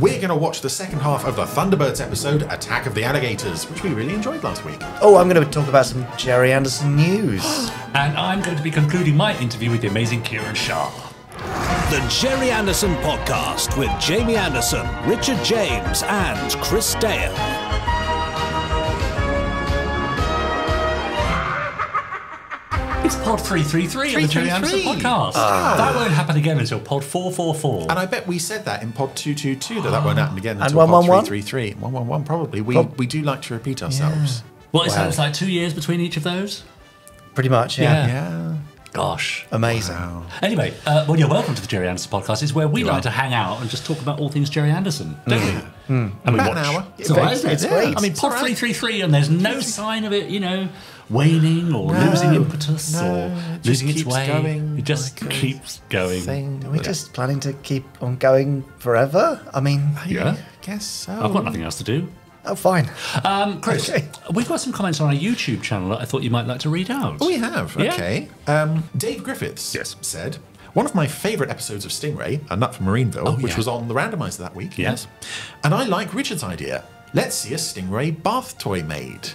we're going to watch the second half of the Thunderbirds episode, Attack of the Alligators, which we really enjoyed last week. Oh, I'm going to talk about some Gerry Anderson news. And I'm going to be concluding my interview with the amazing Kiran Shah. The Gerry Anderson Podcast with Jamie Anderson, Richard James and Chris Dale. It's pod 333 of the Gerry Anderson Podcast. That won't happen again until pod 444. And I bet we said that in pod 222 that won't happen again And until pod 111? 333. 111 probably. We do like to repeat ourselves. What is that? It's like 2 years between each of those? Pretty much, yeah. Yeah. Gosh. Amazing. Wow. Anyway, well, you're welcome to the Gerry Anderson Podcast. It's where we like to hang out and just talk about all things Gerry Anderson, don't we? And we About watch. an hour. It's all right, isn't it? It's great. I mean, pod 333, and there's no sign of it, waning or losing impetus or it just losing its keeps way. going It just like a keeps going. Are we just planning to keep on going forever? I mean, Yeah. I guess so. I've got nothing else to do. oh, fine. Chris, Okay. we've got some comments on our YouTube channel that I thought you might like to read out. Oh, we have. Yeah. Okay. Dave Griffiths Yes. said, one of my favourite episodes of Stingray, A Nut from Marineville, which yeah. was on the Randomiser that week. Yes. And I like Richard's idea. Let's see a Stingray bath toy made.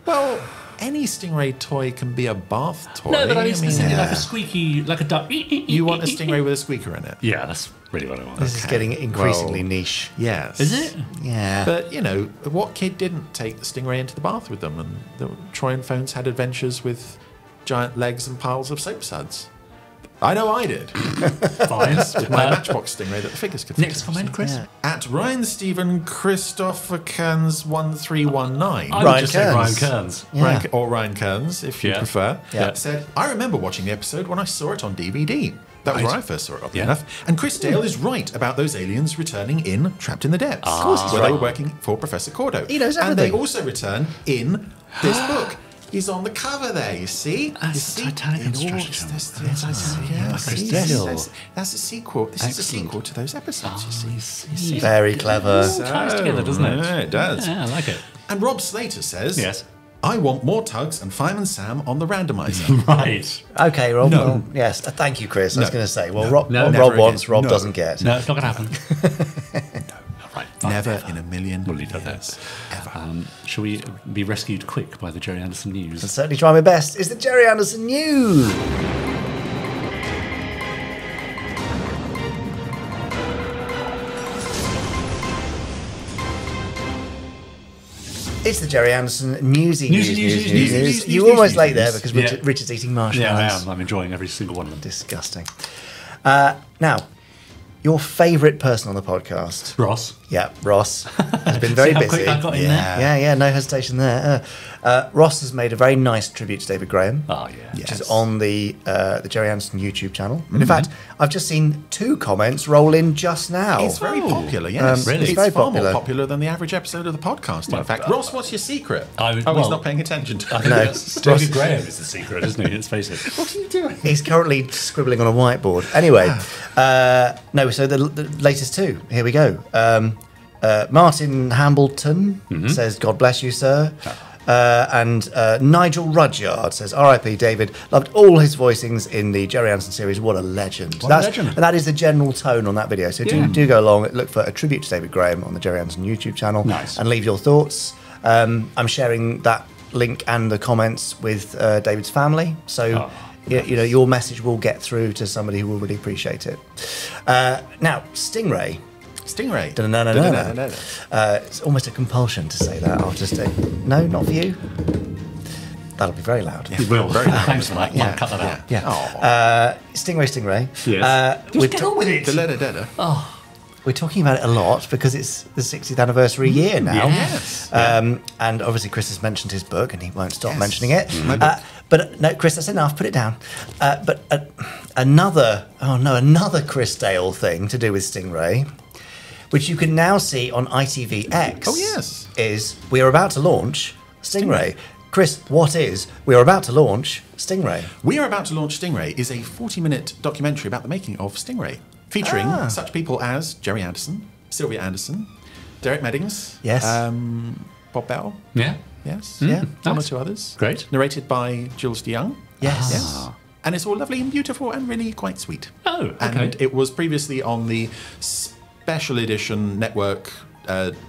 Well, any Stingray toy can be a bath toy. No, but I mean specifically like yeah. a squeaky, like a duck. You want a Stingray with a squeaker in it? Yeah, that's really what I want. This is getting increasingly niche. Yes. Is it? Yeah. But, what kid didn't take the Stingray into the bath with them? And the Troy and Phones had adventures with giant legs and piles of soap suds. I know I did. Fine. With my Matchbox Stingray that the figures could fit Next in. comment, Chris. Yeah. At Ryan Stephen Christopher Cairns 1319. I would Ryan just say Ryan Kearns. Kearns. Yeah. Or Ryan Kearns, if you Yeah. prefer, Yeah. said, I remember watching the episode when I saw it on DVD. That was Right. where I first saw it, oddly Yeah. enough. And Chris Dale is right about those aliens returning in Trapped in the Depths. Of course he's where right. they were working for Professor Cordo. He knows And they everything. also return in this book. He's on the cover there, you see? That's you see? Titanic and It all- Structure. That's a sequel. This is a Excellent. sequel to those episodes, you see. Very clever. It ties together, doesn't it? Yeah, it does. Yeah, I like it. And Rob Slater says, Yes. I want more Tugs and Fireman Sam on the Randomiser. Right. Okay, Rob. No. Well, yes. Thank you, Chris. I was No. going to say, well, No. Rob, No. what Never Rob again. wants, Rob No. doesn't get. No, it's not going to happen. Right. fine. Never in a million We'll leave it years. there. Ever. Shall we be rescued quick by the Gerry Anderson I'll news? certainly try my best. It's the Gerry Anderson News. It's the Gerry Anderson newsy news. You were almost late there because Yeah. Richard's eating marshmallows. Yeah, I am. I'm enjoying every single one of them. Disgusting. Now, your favourite person on the podcast. Ross. Yeah, Ross has been very See how busy. quick I got in there? Yeah, no hesitation there. Ross has made a very nice tribute to David Graham, Oh, yeah. which is on the Gerry Anderson YouTube channel. And in fact, I've just seen 2 comments roll in just now. It's very popular, yes. Really? It's It's very far popular. more popular than the average episode of the podcast, in fact. Ross, what's your secret? I- he's well- not paying attention to I it. think No. that's David Graham is the secret, isn't he? Let's face it. What are you doing? He's currently scribbling on a whiteboard. Anyway, no, so the latest 2. Here we go. Martin Hambleton says, God bless you, sir. And Nigel Rudyard says, R.I.P. David, loved all his voicings in the Gerry Anderson series. What a legend. What a legend. And that is the general tone on that video. So Yeah. do go along, look for a tribute to David Graham on the Gerry Anderson YouTube channel. Nice. And leave your thoughts. I'm sharing that link and the comments with David's family. So, your message will get through to somebody who will really appreciate it. Now, Stingray. Stingray. No. It's almost a compulsion to say that. I'll just say, no, not for you. That'll be very loud. You will. Very loud. Thanks for that. Yeah. Cut that out. Yeah. Oh. Stingray. Yes. We're, Just get on with it. we're talking about it a lot because it's the 60th anniversary year now. Yes. And obviously Chris has mentioned his book and he won't stop mentioning it. My book. But no, Chris, that's enough. Put it down. But another Chris Dale thing to do with Stingray, which you can now see on ITVX. Oh, yes. Is we are about to launch Stingray. Chris, what is we are about to launch Stingray? We Are About to Launch Stingray is a 40-minute documentary about the making of Stingray, featuring such people as Gerry Anderson, Sylvia Anderson, Derek Meddings, Yes. Bob Bell, Yeah. yes, Yeah. one or Nice. 2 others. Great. Narrated by Jules DeYoung. Yes. Yes. And it's all lovely and beautiful and really quite sweet. Oh, okay. And it was previously on the special edition network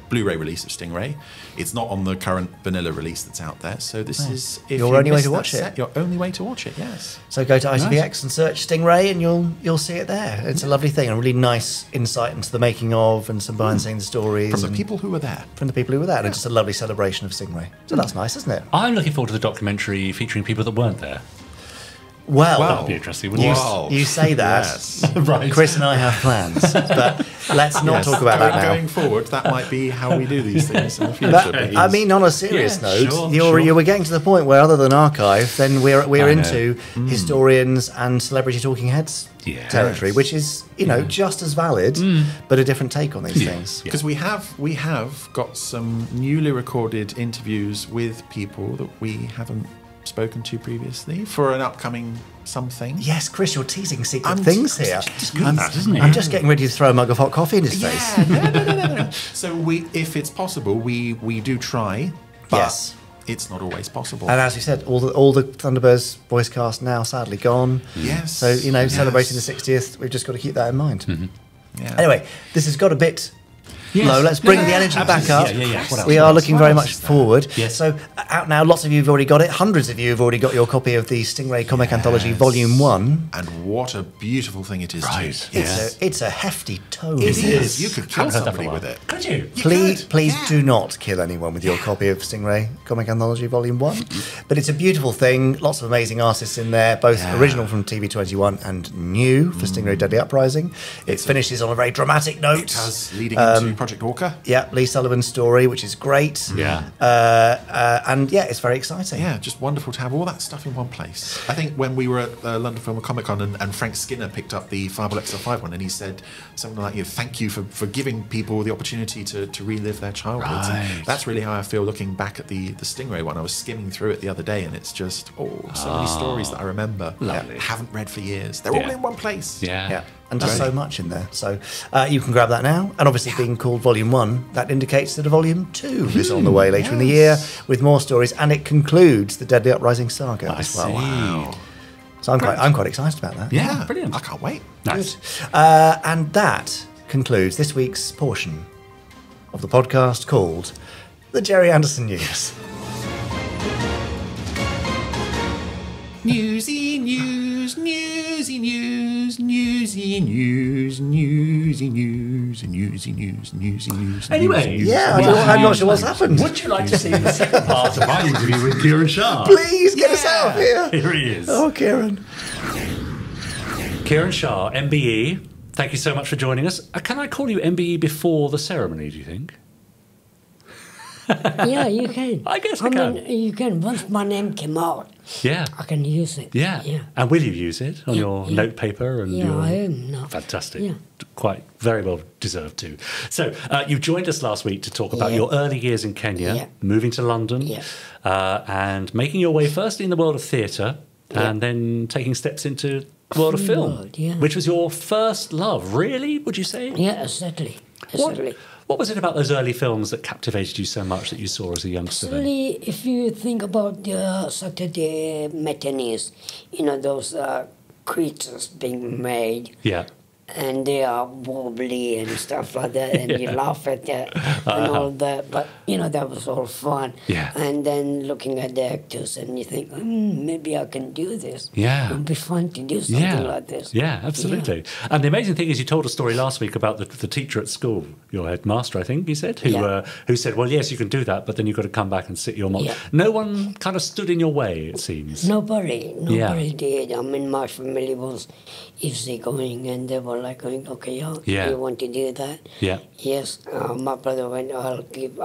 Blu-ray release of Stingray. It's not on the current vanilla release that's out there. So this is Your only way to watch it. Your only way to watch it. Yes. So go to ITVX and search Stingray, and you'll see it there. It's a lovely thing, a really nice insight into the making of and some behind-the-scenes stories From the people who were there. and it's just a lovely celebration of Stingray. So that's nice, isn't it? I'm looking forward to the documentary featuring people that weren't there. Well, That'd be interesting, wouldn't it? you say that. Yes. Right. Chris and I have plans, but let's not talk about that now. Going forward, that might be how we do these things in the future. But, please. I mean, on a serious Yeah, note, sure. you were getting to the point where, other than archive, then we're I into historians and celebrity talking heads Yes. territory, which is just as valid, but a different take on these things. Because we have got some newly recorded interviews with people that we haven't spoken to previously for an upcoming something. Yes, Chris, you're teasing secret things here. Isn't it? I'm just getting ready to throw a mug of hot coffee in his face. No. So if it's possible, we do try, but Yes. it's not always possible. And as you said, all the Thunderbirds voice cast now sadly gone. Yes. So Yes. celebrating the 60th, we've just got to keep that in mind. Yeah. Anyway, this has got a bit Yes. low. Let's bring the energy back up. Absolutely. Yeah. What else? We are looking very much forward. Yes. So out now, lots of you have already got it. Hundreds of you have already got your copy of the Stingray Comic Anthology Volume 1. And what a beautiful thing it is Right. too. It's a hefty tome. It is. You could kill Haven't heard that for somebody a while. with it. Could you? Please do not kill anyone with your copy of Stingray Comic Anthology Volume 1. But it's a beautiful thing. Lots of amazing artists in there, both original from TV21 and new for Stingray Deadly Uprising. It finishes on a very dramatic note. It does, leading into Project Orca. Yeah, Lee Sullivan's story, which is great. Yeah. And yeah, it's very exciting. Yeah, just wonderful to have all that stuff in one place. I think when we were at London Film and Comic Con and Frank Skinner picked up the Fireball XL5 one and he said something like, thank you for giving people the opportunity to relive their childhoods. Right. And that's really how I feel looking back at the Stingray one. I was skimming through it the other day and it's just, so many stories that I remember. Lovely. Haven't read for years. They're all in one place. Yeah. And just so much in there. So you can grab that now. And obviously, being called Volume 1, that indicates that a Volume 2 is on the way later in the year with more stories. And it concludes the Deadly Uprising saga as well. Wow. So I'm quite excited about that. Yeah, brilliant. I can't wait. Nice. And that concludes this week's portion of the podcast called The Gerry Anderson News. Newsy news, newsy news, newsy news, newsy news, newsy news, newsy news. Anyway, Yeah, I'm not sure what's happened. Would you like to see the second part of my interview with Kiran Shah? Please get us out of here. Here he is. Oh, Kieran. Kiran Shah, MBE. Thank you so much for joining us. Can I call you MBE before the ceremony, do you think? Yeah, you can. I guess I mean, you can. Once my name came out, Yeah. I can use it. Yeah. Yeah. And will you use it on your note paper? And Yeah, your... I am now. Fantastic. Yeah. Quite very well deserved too. So you joined us last week to talk about your early years in Kenya, moving to London, and making your way first in the world of theatre, and then taking steps into the world of film, which was your first love. Really? Would you say? Yeah, exactly. What was it about those early films that captivated you so much that you saw as a youngster? Actually, if you think about the Saturday matinees, those creatures being made. Yeah. And they are wobbly and stuff like that, and you laugh at that and all that. But, that was all fun. Yeah. And then looking at the actors and you think, maybe I can do this. Yeah. It would be fun to do something like this. Yeah, absolutely. Yeah. And the amazing thing is you told a story last week about the teacher at school, your headmaster, I think you said, who said, well, yes, you can do that, but then you've got to come back and sit your mock. Yeah. No one kind of stood in your way, it seems. Nobody did. I mean, my family was easygoing and they were like going, okay, you want to do that? Yeah. Yes, my brother went, I'll give,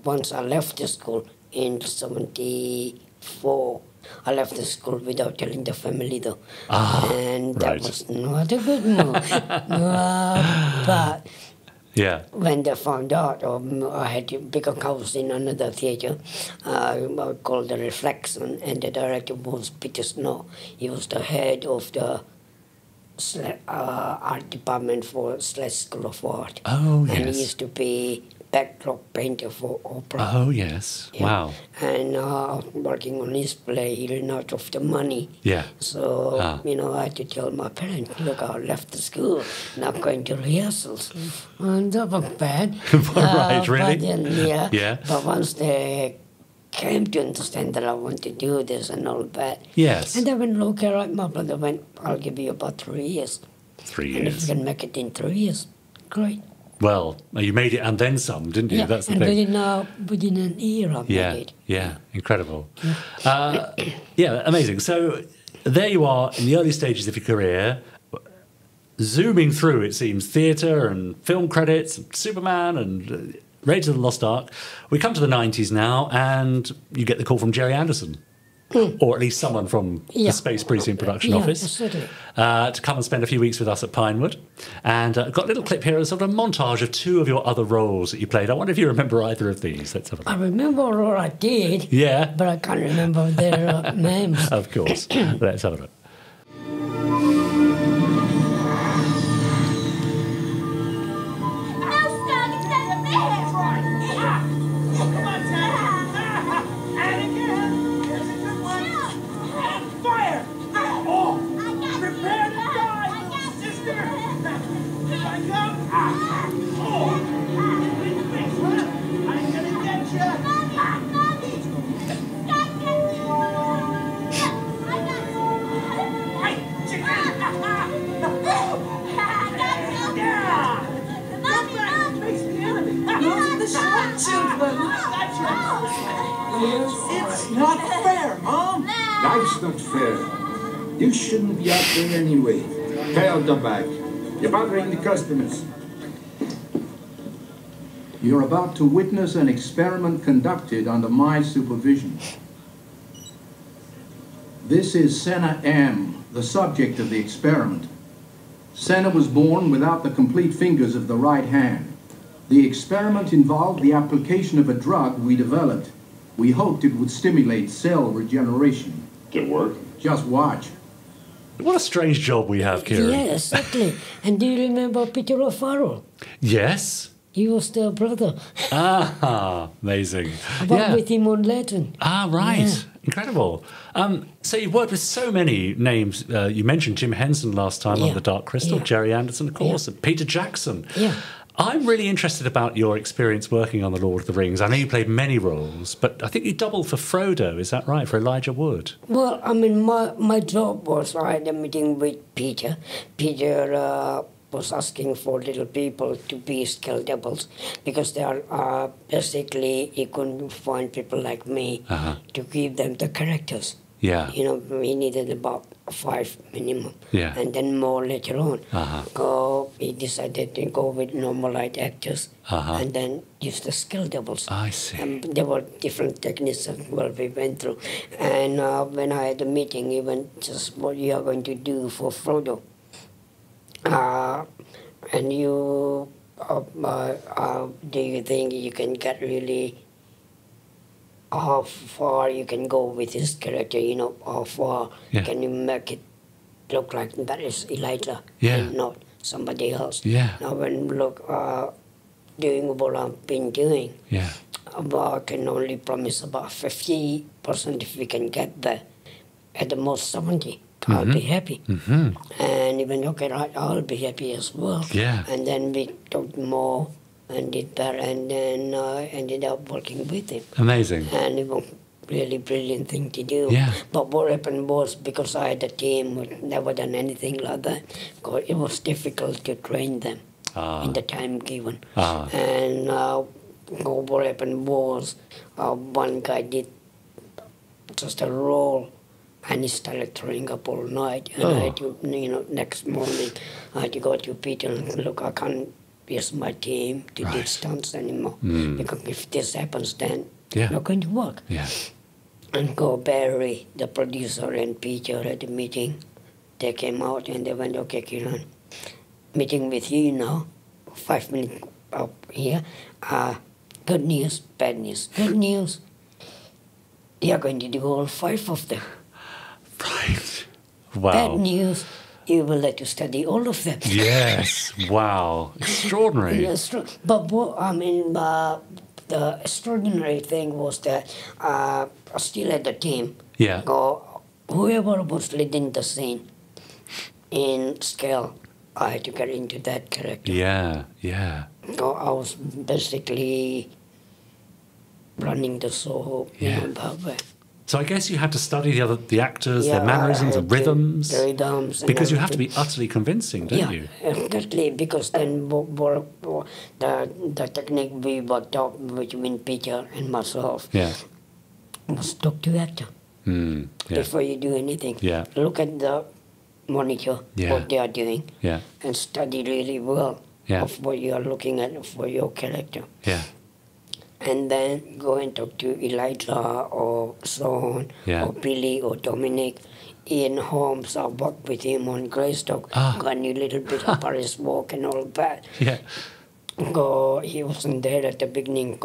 once I left the school in 74, I left the school without telling the family though. And that was not a good move. But when they found out, I had to become house in another theatre called The Reflection, and the director was Peter Snow. He was the head of the art department for Sledge School of Art. Oh, yes. And he used to pay backdrop painter for opera. Oh, yes. Yeah. Wow. And working on his play, he ran out of the money. Yeah. So, I had to tell my parents, look, I left the school, not going to rehearsals. And that was bad. Right, really? But then, Yeah. But once they came to understand that I want to do this and all that. Yes. And they went, okay, right, my brother went, I'll give you about 3 years. 3 And if years. you can make it in 3 years, great. Well, you made it and then some, didn't you? Yeah, That's the and thing. within an year I Yeah, made it. yeah, incredible. Yeah, amazing. So there you are in the early stages of your career, zooming through, it seems, theatre and film credits, and Superman and Raiders of the Lost Ark. We come to the 90s now, and you get the call from Gerry Anderson. Or at least someone from the Space Precinct production office, to come and spend a few weeks with us at Pinewood. And got a little clip here, a sort of montage of 2 of your other roles that you played. I wonder if you remember either of these. Let's have a look. I remember what I did, Yeah. but I can't remember their names. Of course. Let's have a look. It's not fair, Mom. Life's not fair. You shouldn't be out there anyway. Tail the bag. You're bothering the customers. You're about to witness an experiment conducted under my supervision. This is Senna M, the subject of the experiment. Senna was born without the complete fingers of the right hand. The experiment involved the application of a drug we developed. We hoped it would stimulate cell regeneration. Did it work? Just watch. What a strange job we have, Kiran. Yeah, exactly. And do you remember Peter O'Farrell? Yes. He was their brother. Ah, amazing. I worked with him on Latin. Ah, right. Yeah. Incredible. So you've worked with so many names. You mentioned Jim Henson last time on The Dark Crystal, Gerry Anderson, of course, and Peter Jackson. Yeah. I'm really interested about your experience working on The Lord of the Rings. I know you played many roles, but I think you doubled for Frodo, is that right, for Elijah Wood? Well, I mean, my job was I had a meeting with Peter. Peter was asking for little people to be skill doubles because they are basically he couldn't find people like me to give them the characters. Yeah. You know, we needed about 5 minimum. Yeah. And then more later on. So he decided to go with normalized actors and then use the skill doubles. I see. There were different techniques that we went through. And when I had the meeting, he went, just what you are going to do for Frodo. And you, do you think you can get really how far you can go with his character, you know, how far can you make it look like that is Elijah and not somebody else. Now when look, doing what I've been doing, I can only promise about 50% if we can get there. At the most 70, I'll be happy. And even, okay, right, I'll be happy as well. And then we talked more and did that, and then ended up working with him. Amazing. And it was really brilliant thing to do. But what happened was, because I had a team who never done anything like that, it was difficult to train them in the time given. And what happened was, one guy did just a role, and he started throwing up all night. And I had to, next morning, I had to go to Peter and look, I can't use my team to do stunts anymore. Because if this happens, then it's not going to work. And go Barry, the producer, and Peter at the meeting. They came out and they went, okay, Kiran, meeting with you now, 5 minutes up here. Good news, bad news. Good news, you're going to do all 5 of them. Right. Wow. Bad news, you will let you study all of them. Yes. Wow. Extraordinary. Yes, true. But the extraordinary thing was that still at the team, Yeah. whoever was leading the scene in scale, I had to get into that character. Yeah. Yeah. So I was basically running the show in that way. So I guess you had to study the actors, their mannerisms and rhythms. The rhythms. Because you have to be utterly convincing, don't you? Exactly. Because then the technique we worked out between Peter and myself was talk to actor before you do anything. Yeah. Look at the monitor, what they are doing, and study really well of what you are looking at for your character. Yeah. And then go and talk to Elijah or Sean or Billy or Dominic. Ian Holmes, I worked with him on Greystock. Got a little bit of Paris walk and all that. Yeah. He wasn't there at the beginning.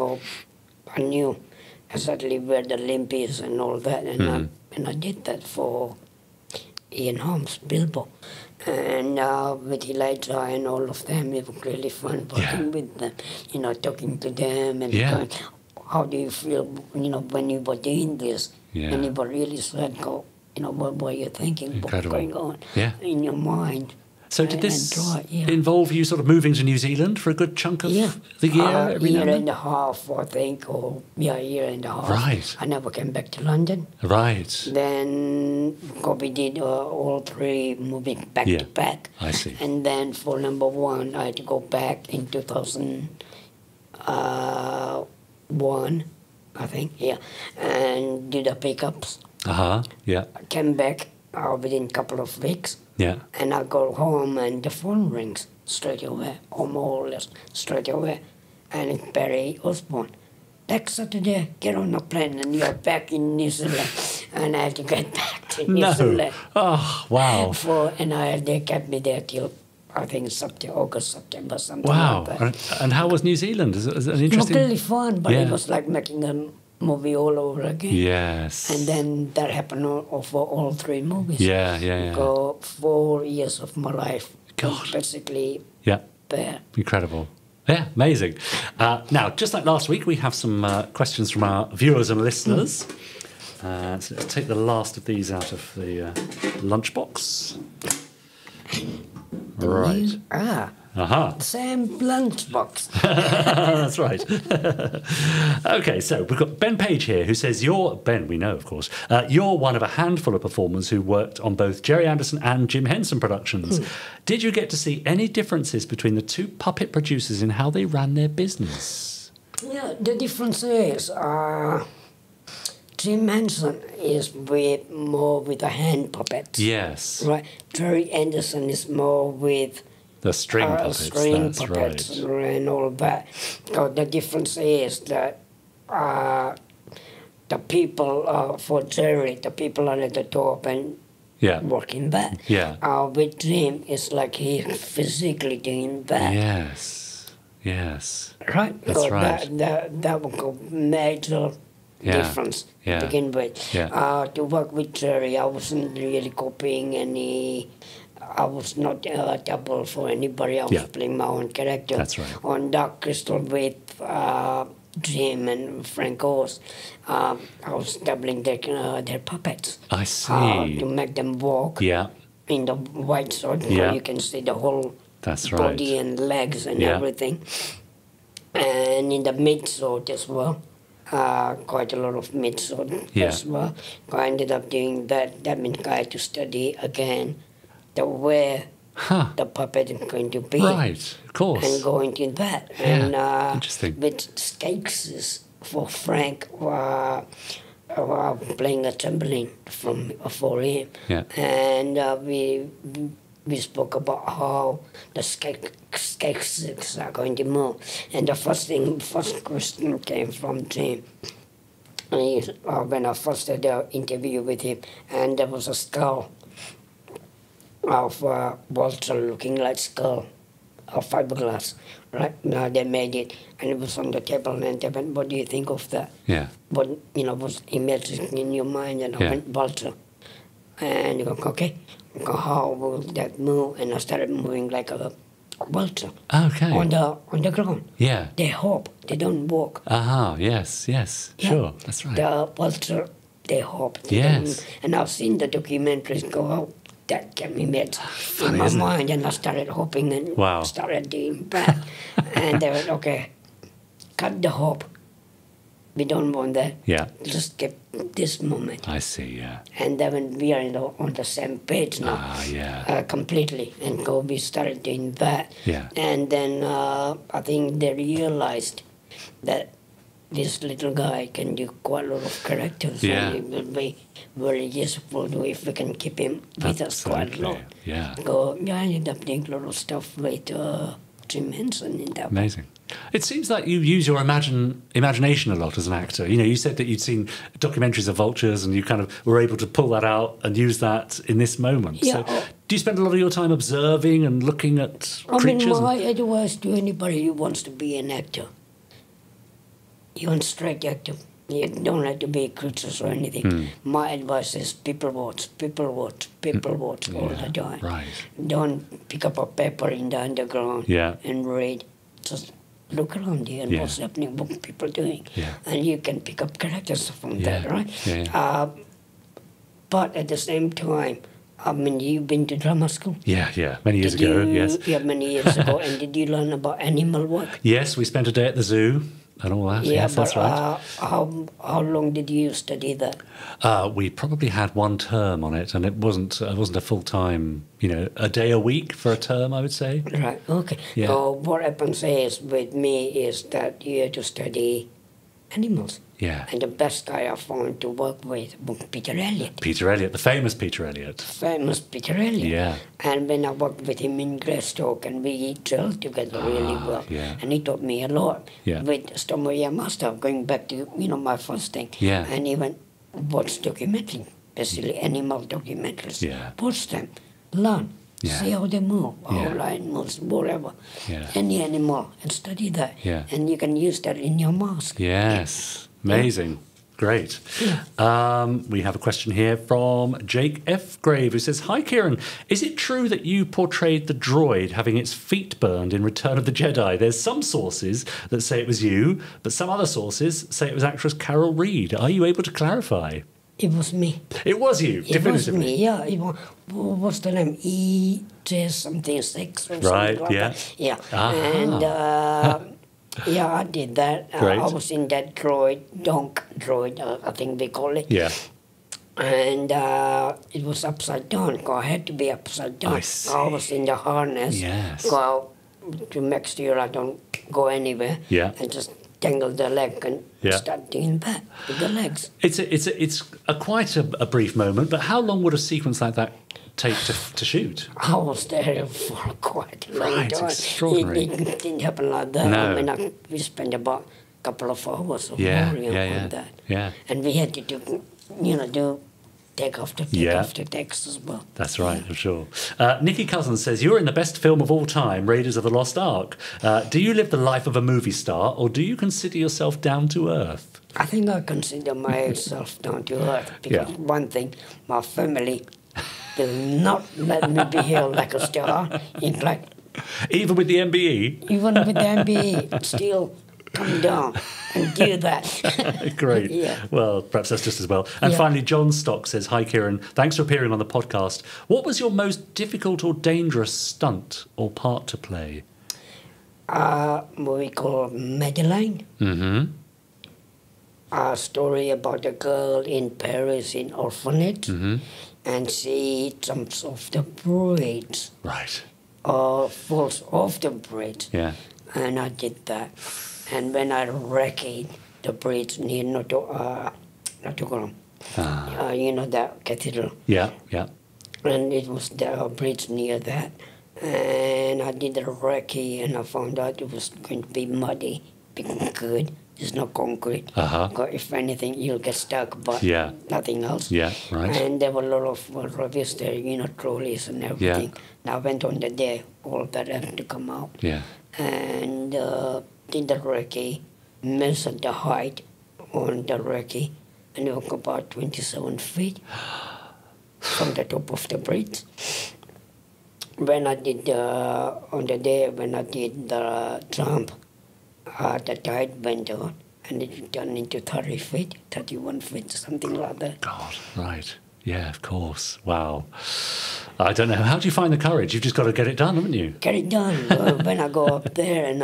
I knew exactly where the limp is and all that. And I did that for Ian Holmes, Bilbo. And with Elijah and all of them, it was really fun working with them, talking to them and going, how do you feel, when you were doing this? And you were really sad, what were you thinking, what's going on in your mind? So did this involve you sort of moving to New Zealand for a good chunk of the year? A year and a half, I think, a year and a half. Right. I never came back to London. Right. Then we did all three moving back to back. I see. And then for number one, I had to go back in 2001, I think, and do the pickups. Yeah. I came back within a couple of weeks. Yeah. And I go home and the phone rings straight away, or more or less straight away. And it's Barry Osborne. Next Saturday, get on a plane and you're back in New Zealand. And I had to get back to New Zealand. Oh, wow. They kept me there till, I think, August, September, something wow. like that. And how was New Zealand? Is it an interesting... It was really fun, but it was like making a movie all over again. Yes. And then that happened for all three movies. Yeah. So 4 years of my life. God. Basically there. Incredible. Yeah, amazing. Now, just like last week, we have some questions from our viewers and listeners. So let's take the last of these out of the lunchbox. Right. Same lunchbox. That's right. Okay, so we've got Ben Page here who says, Ben, we know, of course, you're one of a handful of performers who worked on both Gerry Anderson and Jim Henson productions. Did you get to see any differences between the two puppet producers in how they ran their business? Yeah, the difference is Jim Henson is more with the hand puppets. Yes. Right. Gerry Anderson is more with the string puppets. Puppets and all that. So the difference is that the people for Gerry, the people are at the top and working that. Yeah. With Jim, it's like he's physically doing that. Yes. Right. That's right. That would go major difference to begin with. To work with Gerry, I wasn't really copying any. I was not double for anybody. I was playing my own character. That's right. On Dark Crystal with Jim and Frank Oz, I was doubling their puppets. I see. To make them walk in the white suit, so you can see the whole body and legs and everything. And in the mid-suit as well. Quite a lot of mid-suit as well. I ended up doing that. That meant I had to study again the way the puppet is going to be. Right, of course. And go into that. And interesting. With stakes for Frank, playing a tambourine for him. Yeah. And we spoke about how the stakes are going to move. And the first question came from Jim. When I first had the interview with him, and there was a skull of Walter looking like skull of fiberglass, right? Now they made it, and it was on the table, and they went, what do you think of that? Yeah. What, was imagining in your mind? And I went, Walter. And you go, okay, how will that move? And I started moving like a vulture Okay. on the ground. Yeah. They hop, they don't walk. Aha, yes, yes. Yeah. Sure, that's right. The vulture, they hop. They Yes. don't- And I've seen the documentaries go out. That kept me mad in my isn't it? mind, and I started hopping and Wow. started doing that. And they went, okay, cut the hop. We don't want that. Yeah. Just get this moment. I see, yeah. And then when we are on the same page now, Yeah. completely, and we started doing that. Yeah. And then I think they realized that this little guy can do quite a lot of characters. Yeah. And it will be very useful if we can keep him with us quite a Absolutely, lot. yeah. I ended up doing a lot of stuff with Jim Henson in that. Amazing. It seems like you use your imagination a lot as an actor. You know, you said that you'd seen documentaries of vultures and you kind of were able to pull that out and use that in this moment. Yeah. So do you spend a lot of your time observing and looking at creatures? My advice to anybody who wants to be an actor, you want straight actor. You don't have to be creatures or anything. My advice is people watch all the time. Right. Don't pick up a paper in the underground Yeah. and read. Just look around you and Yeah. what's happening, what people doing. Yeah. And you can pick up characters from Yeah. that, right? Yeah. But at the same time, I mean, you've been to drama school. Yeah. Many years Did ago, you- yes. Yeah, many years ago. And did you learn about animal work? Yes, we spent a day at the zoo and all that. Yeah, yes, that's but right. how long did you study that? We probably had one term on it, and it wasn't a full time. A day a week for a term, I would say. Right. Okay. Yeah. So what happens is with me is that you have to study animals. Yeah. And the best guy I found to work with was Peter Elliott. Peter Elliott, the famous Peter Elliott. Famous Peter Elliott. Yeah. And when I worked with him in Greystoke, and we drilled together really well. yeah. And he taught me a lot. Yeah. With Stomoya Master, going back to, my first thing. Yeah. And even watch documentary, basically animal documentaries. Yeah. Watch them, learn, Yeah. see how they move, how Yeah. lion moves, whatever. Yeah. Any animal, and study that. Yeah. And you can use that in your mask. Yes. Amazing. Great. We have a question here from Jake F. Grave, who says, "Hi, Kiran. Is it true that you portrayed the droid having its feet burned in Return of the Jedi? There's some sources that say it was you, but some other sources say it was actress Carol Reed. Are you able to clarify?" It was me. It was you, It was definitively. me, yeah. What's the name? EJ something 6 or something Right, like yeah. that. Yeah. Ah. And yeah, I did that. Great. I was in that donk droid, I think they call it. Yeah. And it was upside down. I had to be upside down. I see. I was in the harness. Yes. Go out to make sure I don't go anywhere. Yeah. And just tangle the leg and Yeah. start doing that with the legs. It's quite a brief moment, but how long would a sequence like that take to shoot? I was there for quite a long Right, time. extraordinary. It didn't happen like that. No. I mean, we spent about a couple of hours or Yeah, more yeah. on that. Yeah. And we had to do take after takes as well. That's right, I'm sure. Nikki Cousins says, "You're in the best film of all time, Raiders of the Lost Ark. Do you live the life of a movie star, or do you consider yourself down to earth?" I think I consider myself down to earth because one thing, my family will not let me behave like a star. In fact, Even with the MBE? even with the MBE, still come down and do that. Great. Yeah. Well, perhaps that's just as well. And Yeah. finally, John Stock says, "Hi, Kiran. Thanks for appearing on the podcast. What was your most difficult or dangerous stunt or part to play?" What we call Madeline. Mm-hmm. A story about a girl in Paris in orphanage, and she jumps off the bridge Right. or falls off the bridge. Yeah. And I did that. And when I wrecked the bridge near Nottingham, that cathedral, Yeah. Yeah. and it was the bridge near that. And I did the recce, and I found out it was going to be muddy, good. There's no concrete. If anything, you'll get stuck, but nothing else. Yeah, right. And there were a lot of rubbish there, trolleys and everything. And I went on the day, all that had to come out. Yeah. And did the recce, measured the height on the recce, and it was about 27 feet. from the top of the bridge. When I did, on the day when I did the jump, the tide went out and it turned into 30 feet, 31 feet, something like that. God, right. Yeah, of course. Wow. I don't know. How do you find the courage? You've just got to get it done, haven't you? Get it done. When I go up there and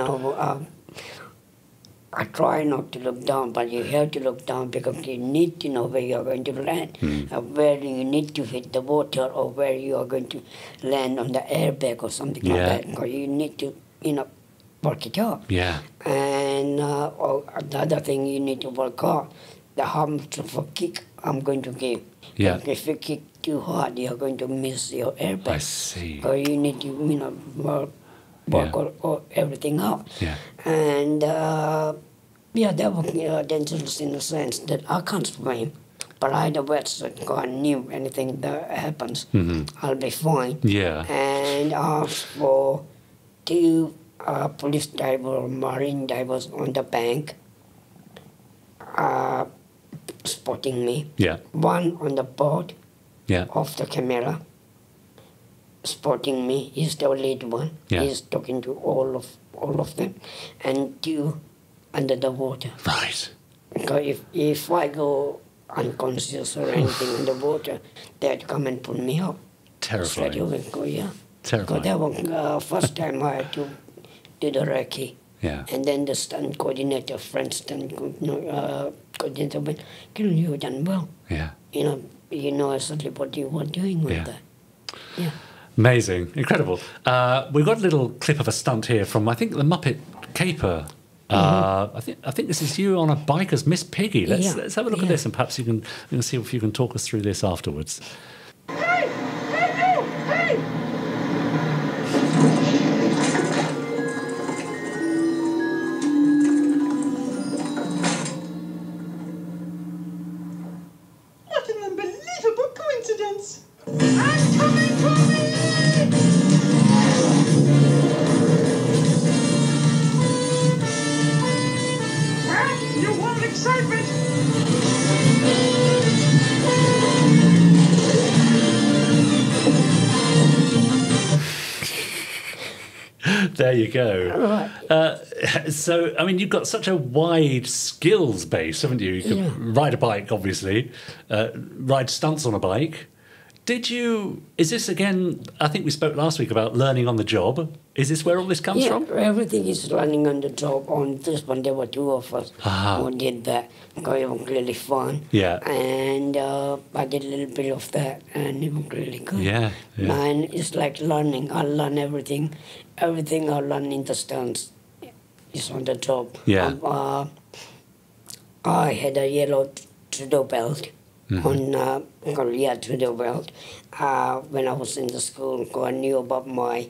I try not to look down, but you have to look down because you need to know where you are going to land, where you need to hit the water, or where you are going to land on the airbag or something like that. Because you need to, work it out. Yeah. And the other thing you need to work out, how much of a kick I'm going to give. Yeah. Like if you kick too hard, you're going to miss your airbag. I see. So you need to, work all everything out. Yeah. And that was dangerous in the sense that I can't swim, but I had a wetsuit, so I knew anything that happens, I'll be fine. Yeah. And I asked for 2 police divers or marine divers on the bank, spotting me. Yeah. One on the board of the camera, spotting me. He's the lead one. Yeah. He's talking to all of them, and 2 under the water. Right. Because if I go unconscious or anything in the water, they'd come and pull me up. Terrifying. Straight away, Terrifying. Because that was first time I had to do the recce. Yeah. And then the stunt coordinator, French stunt coordinator went, Kiran, you've done well. Yeah. You know exactly what you were doing with that. Yeah. Amazing. Incredible. We've got a little clip of a stunt here from, I think, the Muppet Caper. I think this is you on a bike as Miss Piggy. Let's have a look at this, and perhaps you can see if you can talk us through this afterwards. Hey! Hey, you! Hey! What an unbelievable coincidence! I'm coming for me! You want excitement? There you go. So, I mean, you've got such a wide skills base, haven't you? You can ride a bike, obviously, ride stunts on a bike. Is this again, I think we spoke last week about learning on the job. Is this where all this comes from? Everything is learning on the job. On this one, there were 2 of us who did that. Because it was really fun. Yeah. And I did a little bit of that, and it was really good. Yeah. And it's like learning. I learn everything. Everything I learn in the stunts is on the job. Yeah. I had a yellow judo belt. On Korea to the world. When I was in the school, I knew about my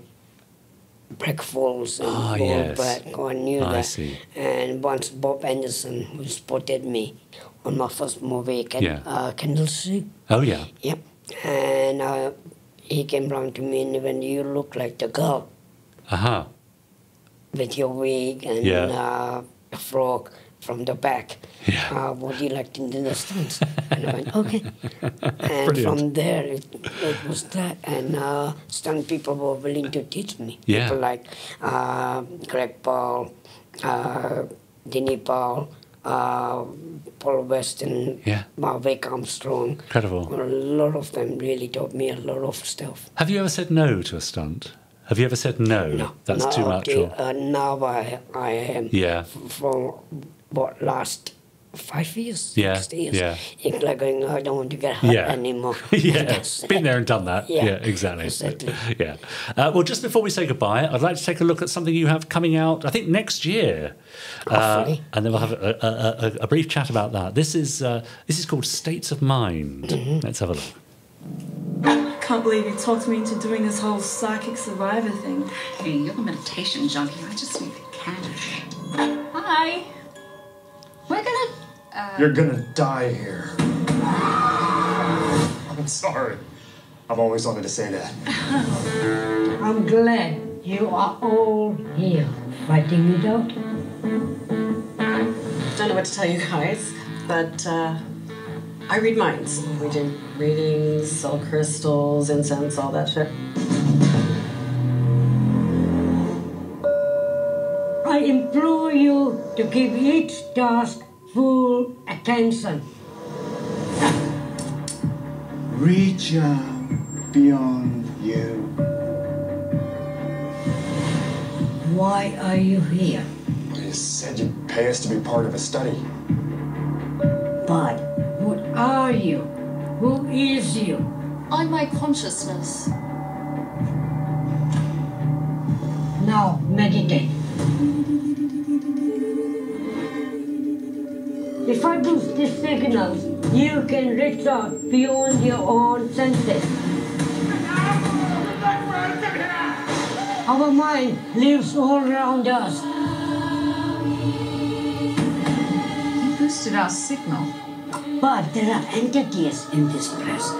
break falls and all that. I knew that. See. And once Bob Anderson, who spotted me on my first movie, Candle Soup. Oh, yeah. Yep. And he came round to me and went, you look like the girl. With your wig and a frog from the back. Yeah. Would you like to do the stunts? And I went, okay. And Brilliant. from there, it was that. And stunt people were willing to teach me. Yeah. People like Greg Paul, Denny Paul, Paul Weston, Vic Armstrong. Incredible. A lot of them really taught me a lot of stuff. Have you ever said no to a stunt? Have you ever said no? That's too much. Now I am. Yeah. For what, last 5 years, 6 years. Yeah. It's like going, I don't want to get hurt anymore. Been there and done that. Yeah, Exactly. Yeah. Well, just before we say goodbye, I'd like to take a look at something you have coming out, I think, next year. Hopefully. And then we'll have a brief chat about that. This is called States of Mind. Let's have a look. I can't believe you talked me into doing this whole psychic survivor thing. Hey, you're a meditation junkie. I just need the cash. Hi. We're gonna... You're gonna die here. I'm sorry. I've always wanted to say that. I'm glad you are all here fighting it out. Don't know what to tell you guys, but I read minds. We do readings, sell crystals, incense, all that shit. I implore you to give each task full attention. Reach out beyond you. Why are you here? You said you'd pay us to be part of a study. But what are you? Who is you? I'm my consciousness. Now meditate. If I boost these signals, you can reach out beyond your own senses. Our mind lives all around us. You boosted our signal. But there are entities in this place.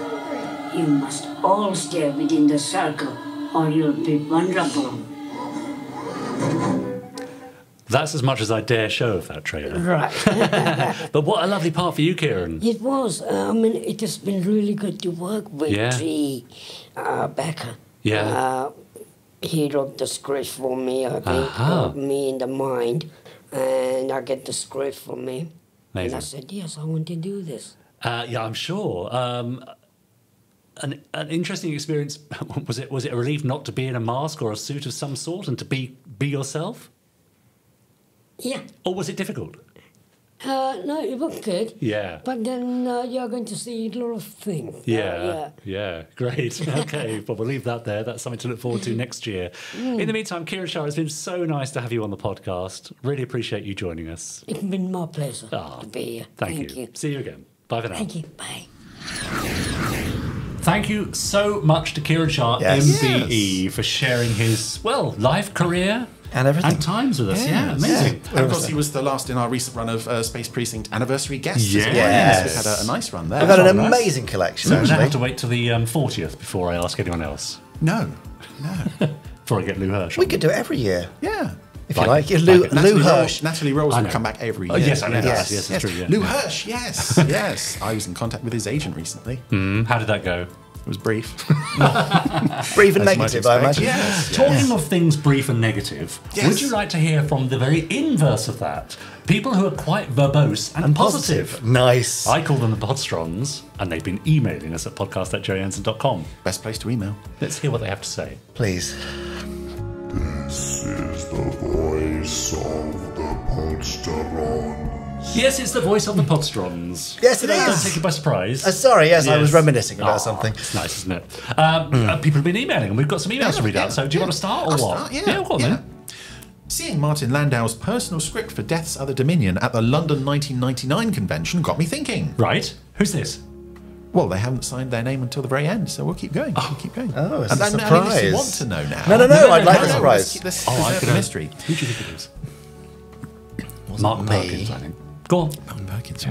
You must all stay within the circle, or you'll be vulnerable. That's as much as I dare show of that trailer. Right. But what a lovely part for you, Kiran. It was. I mean, it has been really good to work with Becker. Yeah. He wrote the script for me, I think, Me in the Mind, and I get the script from him. Amazing. And I said, yes, I want to do this. Yeah, I'm sure. An interesting experience. Was it a relief not to be in a mask or a suit of some sort and to be yourself? Yeah. Or was it difficult? No, it was good. Yeah. But then you're going to see a lot of things. Yeah. Great. Okay, well, we'll leave that there. That's something to look forward to next year. In the meantime, Kiran Shah, it's been so nice to have you on the podcast. Really appreciate you joining us. It's been my pleasure to be here. Thank you. See you again. Bye for now. Thank you. Bye. Thank you so much to Kiran Shah, MBE, for sharing his, life, career, and everything, and times with us. Yeah, amazing. And of course, he was the last in our recent run of Space Precinct anniversary guests. Yes. As well. Yes. We've had a nice run there. We've had an amazing collection. So we're going to have to wait till the 40th before I ask anyone else. No. Before I get Lou Hirsch. We could do it every year. Yeah. If you like. Lou Hirsch. Natalie Rolls would come back every year. Yes, I know. Yes, that's true. Yeah. Lou Hirsch, yes. I was in contact with his agent recently. How did that go? It was brief. Brief and negative, I imagine. Yes. Talking of things brief and negative, would you like to hear from the very inverse of that? People who are quite verbose and positive. Nice. I call them the Podsterons, and they've been emailing us at podcast@gerryanderson.com. Best place to email. Let's hear what they have to say. Please. This is the voice of the Podsterons. Yes, it's the voice of the Podsterons. Yes, it is. Don't take you by surprise. Sorry, yes, I was reminiscing about something. It's nice, isn't it? People have been emailing, and we've got some emails to read out. So, do you want to start or what? Start, Go on then. Seeing Martin Landau's personal script for Death's Other Dominion at the London 1999 convention got me thinking. Right. Who's this? Well, they haven't signed their name until the very end, so we'll keep going. Oh, it's a surprise. Unless you want to know now. No, I'd like the surprise. Let's preserve the mystery. Who do you think it is? Mark Perkins, I think. Go on. Perkins.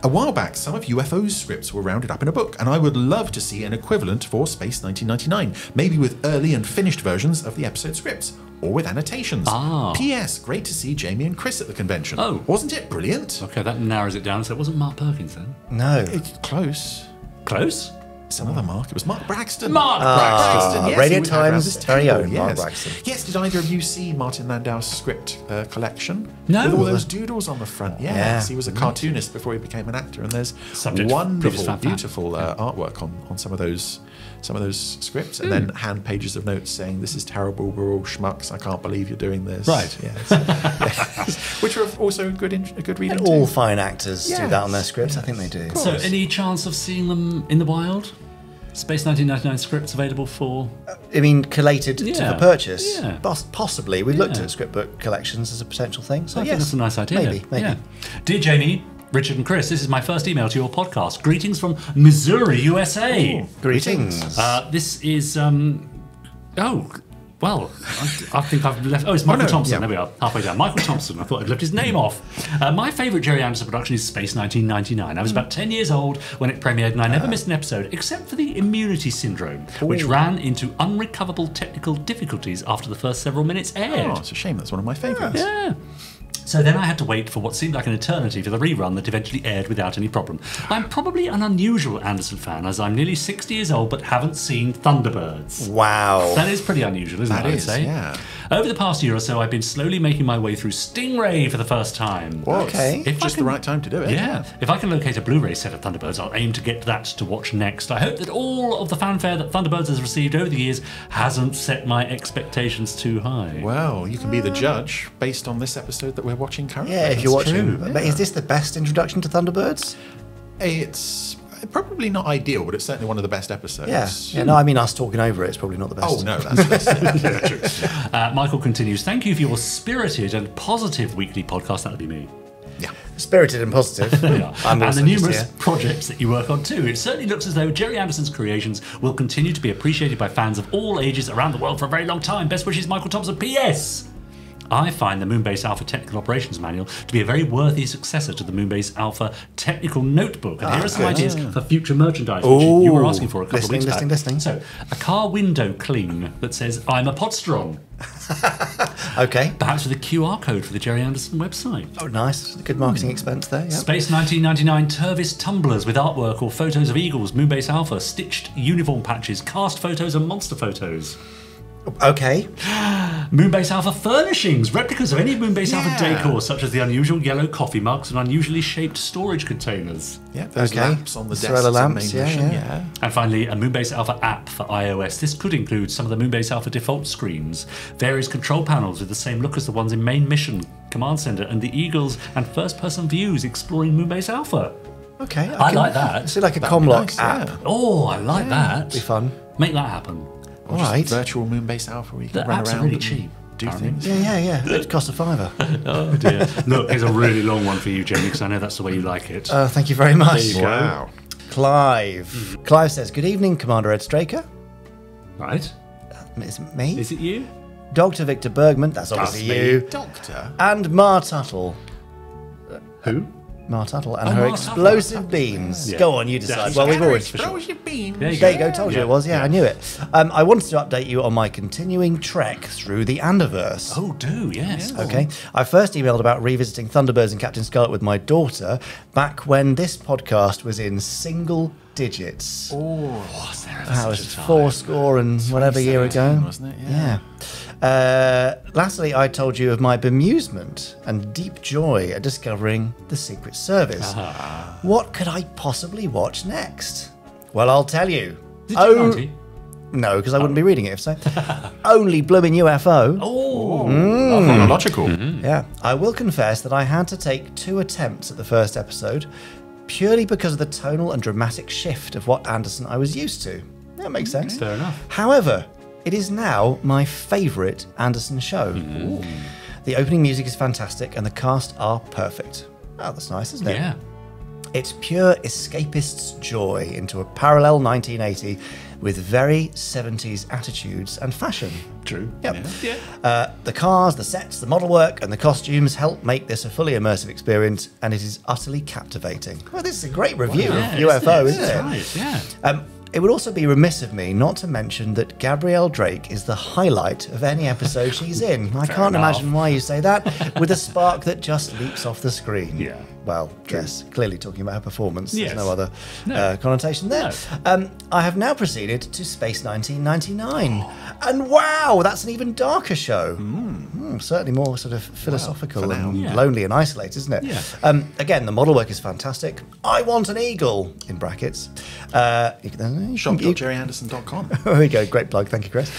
A while back, some of UFO's scripts were rounded up in a book, and I would love to see an equivalent for Space 1999, maybe with early and finished versions of the episode scripts, or with annotations. P.S. Great to see Jamie and Chris at the convention. Oh. Wasn't it brilliant? Okay, that narrows it down. So it wasn't Mark Perkins then? No. It's close. Close? It's another Mark. It was Mark Braxton. Mark Braxton. Yes, Radio he would have around Times' this very table, own Mark Braxton. Yes, did either of you see Martin Landau's script collection? No. With all those doodles on the front. Yes, he was a cartoonist before he became an actor, and there's wonderful, beautiful artwork on some of those scripts, and then hand pages of notes saying, "This is terrible. We're all schmucks. I can't believe you're doing this." Right. Yes. Which are also a good reading. And all fine actors do that on their scripts. I think they do. So, any chance of seeing them in the wild? Space 1999 scripts available for... I mean, collated for purchase? Yeah. Possibly. We've looked at script book collections as a potential thing. So I think that's a nice idea. Maybe. Yeah. Dear Jamie, Richard and Chris, this is my first email to your podcast. Greetings from Missouri, USA. Ooh, greetings. This is... I think I've left... Oh, it's Michael Thompson. There we are. Halfway down. Michael Thompson. I thought I'd left his name off. My favourite Gerry Anderson production is Space 1999. I was about 10 years old when it premiered, and I never missed an episode, except for the immunity syndrome, which ran into unrecoverable technical difficulties after the first several minutes aired. Oh, it's a shame. That's one of my favourites. Yeah. So then I had to wait for what seemed like an eternity for the rerun that eventually aired without any problem. I'm probably an unusual Anderson fan, as I'm nearly 60 years old but haven't seen Thunderbirds. Wow. That is pretty unusual, isn't it, I'd say? Yeah. Over the past year or so, I've been slowly making my way through Stingray for the first time. Well, okay. It's just the right time to do it. Yeah. If I can locate a Blu-ray set of Thunderbirds, I'll aim to get that to watch next. I hope that all of the fanfare that Thunderbirds has received over the years hasn't set my expectations too high. Well, you can be the judge based on this episode that we're watching currently. Yeah, if you're watching. true. But is this the best introduction to Thunderbirds? It's probably not ideal, but it's certainly one of the best episodes. Yeah. No, I mean, us talking over it's probably not the best. Oh, no, that's true. Michael continues, thank you for your spirited and positive weekly podcast. That would be me. Yeah. Spirited and positive. Yeah. I'm And also the just numerous here. projects that you work on too. It certainly looks as though Gerry Anderson's creations will continue to be appreciated by fans of all ages around the world for a very long time. Best wishes, Michael Thompson. P.S. I find the Moonbase Alpha Technical Operations Manual to be a very worthy successor to the Moonbase Alpha Technical Notebook. And here are some ideas for future merchandise, which you were asking for a couple of weeks back. Listening. So, a car window cling that says, I'm a Podsteron. Okay. Perhaps with a QR code for the Gerry Anderson website. Oh, nice. Good marketing expense there. Yeah. Space 1999 Turvis tumblers with artwork or photos of Eagles, Moonbase Alpha, stitched uniform patches, cast photos and monster photos. Okay. Moonbase Alpha furnishings, replicas of any Moonbase Alpha decor, such as the unusual yellow coffee mugs and unusually shaped storage containers. Yeah, those lamps on the desks. Sorella lamps, main mission, yeah. And finally, a Moonbase Alpha app for iOS. This could include some of the Moonbase Alpha default screens, various control panels with the same look as the ones in Main Mission, Command Center, and the Eagles and first-person views exploring Moonbase Alpha. Okay. I like that. It's like a Comlock nice, app. yeah. Oh, I like that. Be fun. Make that happen. Or just virtual Moonbase Alpha where you can The run apps around are really and cheap. do things. Yeah. It costs a £5. Oh dear. Look, here's a really long one for you, Jamie, because I know that's the way you like it. Thank you very much. There you Wow. Clive. Clive says, good evening, Commander Ed Straker. Right. Is it me? Is it you? Dr. Victor Bergman, that's obviously you. Doctor. And Mar Tuttle. Who? Mar Tuttle and Oh, her Mar Tuttle. explosive beams. Yeah. Go on, you decide. That's Well, we've already... Throw your beams. There you There you go, told you Yeah. it was. Yeah, I knew it. I wanted to update you on my continuing trek through the Anderverse. Oh, do, yes. Okay. I first emailed about revisiting Thunderbirds and Captain Scarlet with my daughter back when this podcast was in single digits. Was there ever That such was a time? 40 and whatever year ago. 2017, wasn't it? Yeah. Lastly, I told you of my bemusement and deep joy at discovering the Secret Service. What could I possibly watch next? Well, I'll tell you. Did you, Auntie? No, because I wouldn't be reading it if so. Only blooming UFO. Oh, Chronological. Yeah. I will confess that I had to take 2 attempts at the first episode purely because of the tonal and dramatic shift of what Anderson I was used to. That makes sense. fair enough. However, it is now my favourite Anderson show. The opening music is fantastic and the cast are perfect. Oh, that's nice, isn't it? Yeah. It's pure escapist's joy into a parallel 1980 with very 70s attitudes and fashion. True. Yep. Yeah. The cars, the sets, the model work, and the costumes help make this a fully immersive experience, and it is utterly captivating. Well, this is a great review of UFO, isn't it? Right, yeah. It would also be remiss of me not to mention that Gabrielle Drake is the highlight of any episode she's in. I can't imagine why you say that, with a spark that just leaps off the screen. Yeah. Well, yes, clearly talking about her performance. Yes. There's no other No. connotation there. No. I have now proceeded to Space 1999. And wow, that's an even darker show. Certainly more sort of philosophical for now. and Yeah. lonely and isolated, isn't it? Yeah. Again, the model work is fantastic. I want an eagle, in brackets. Shop.jerryanderson.com. There we go, great plug, thank you, Chris.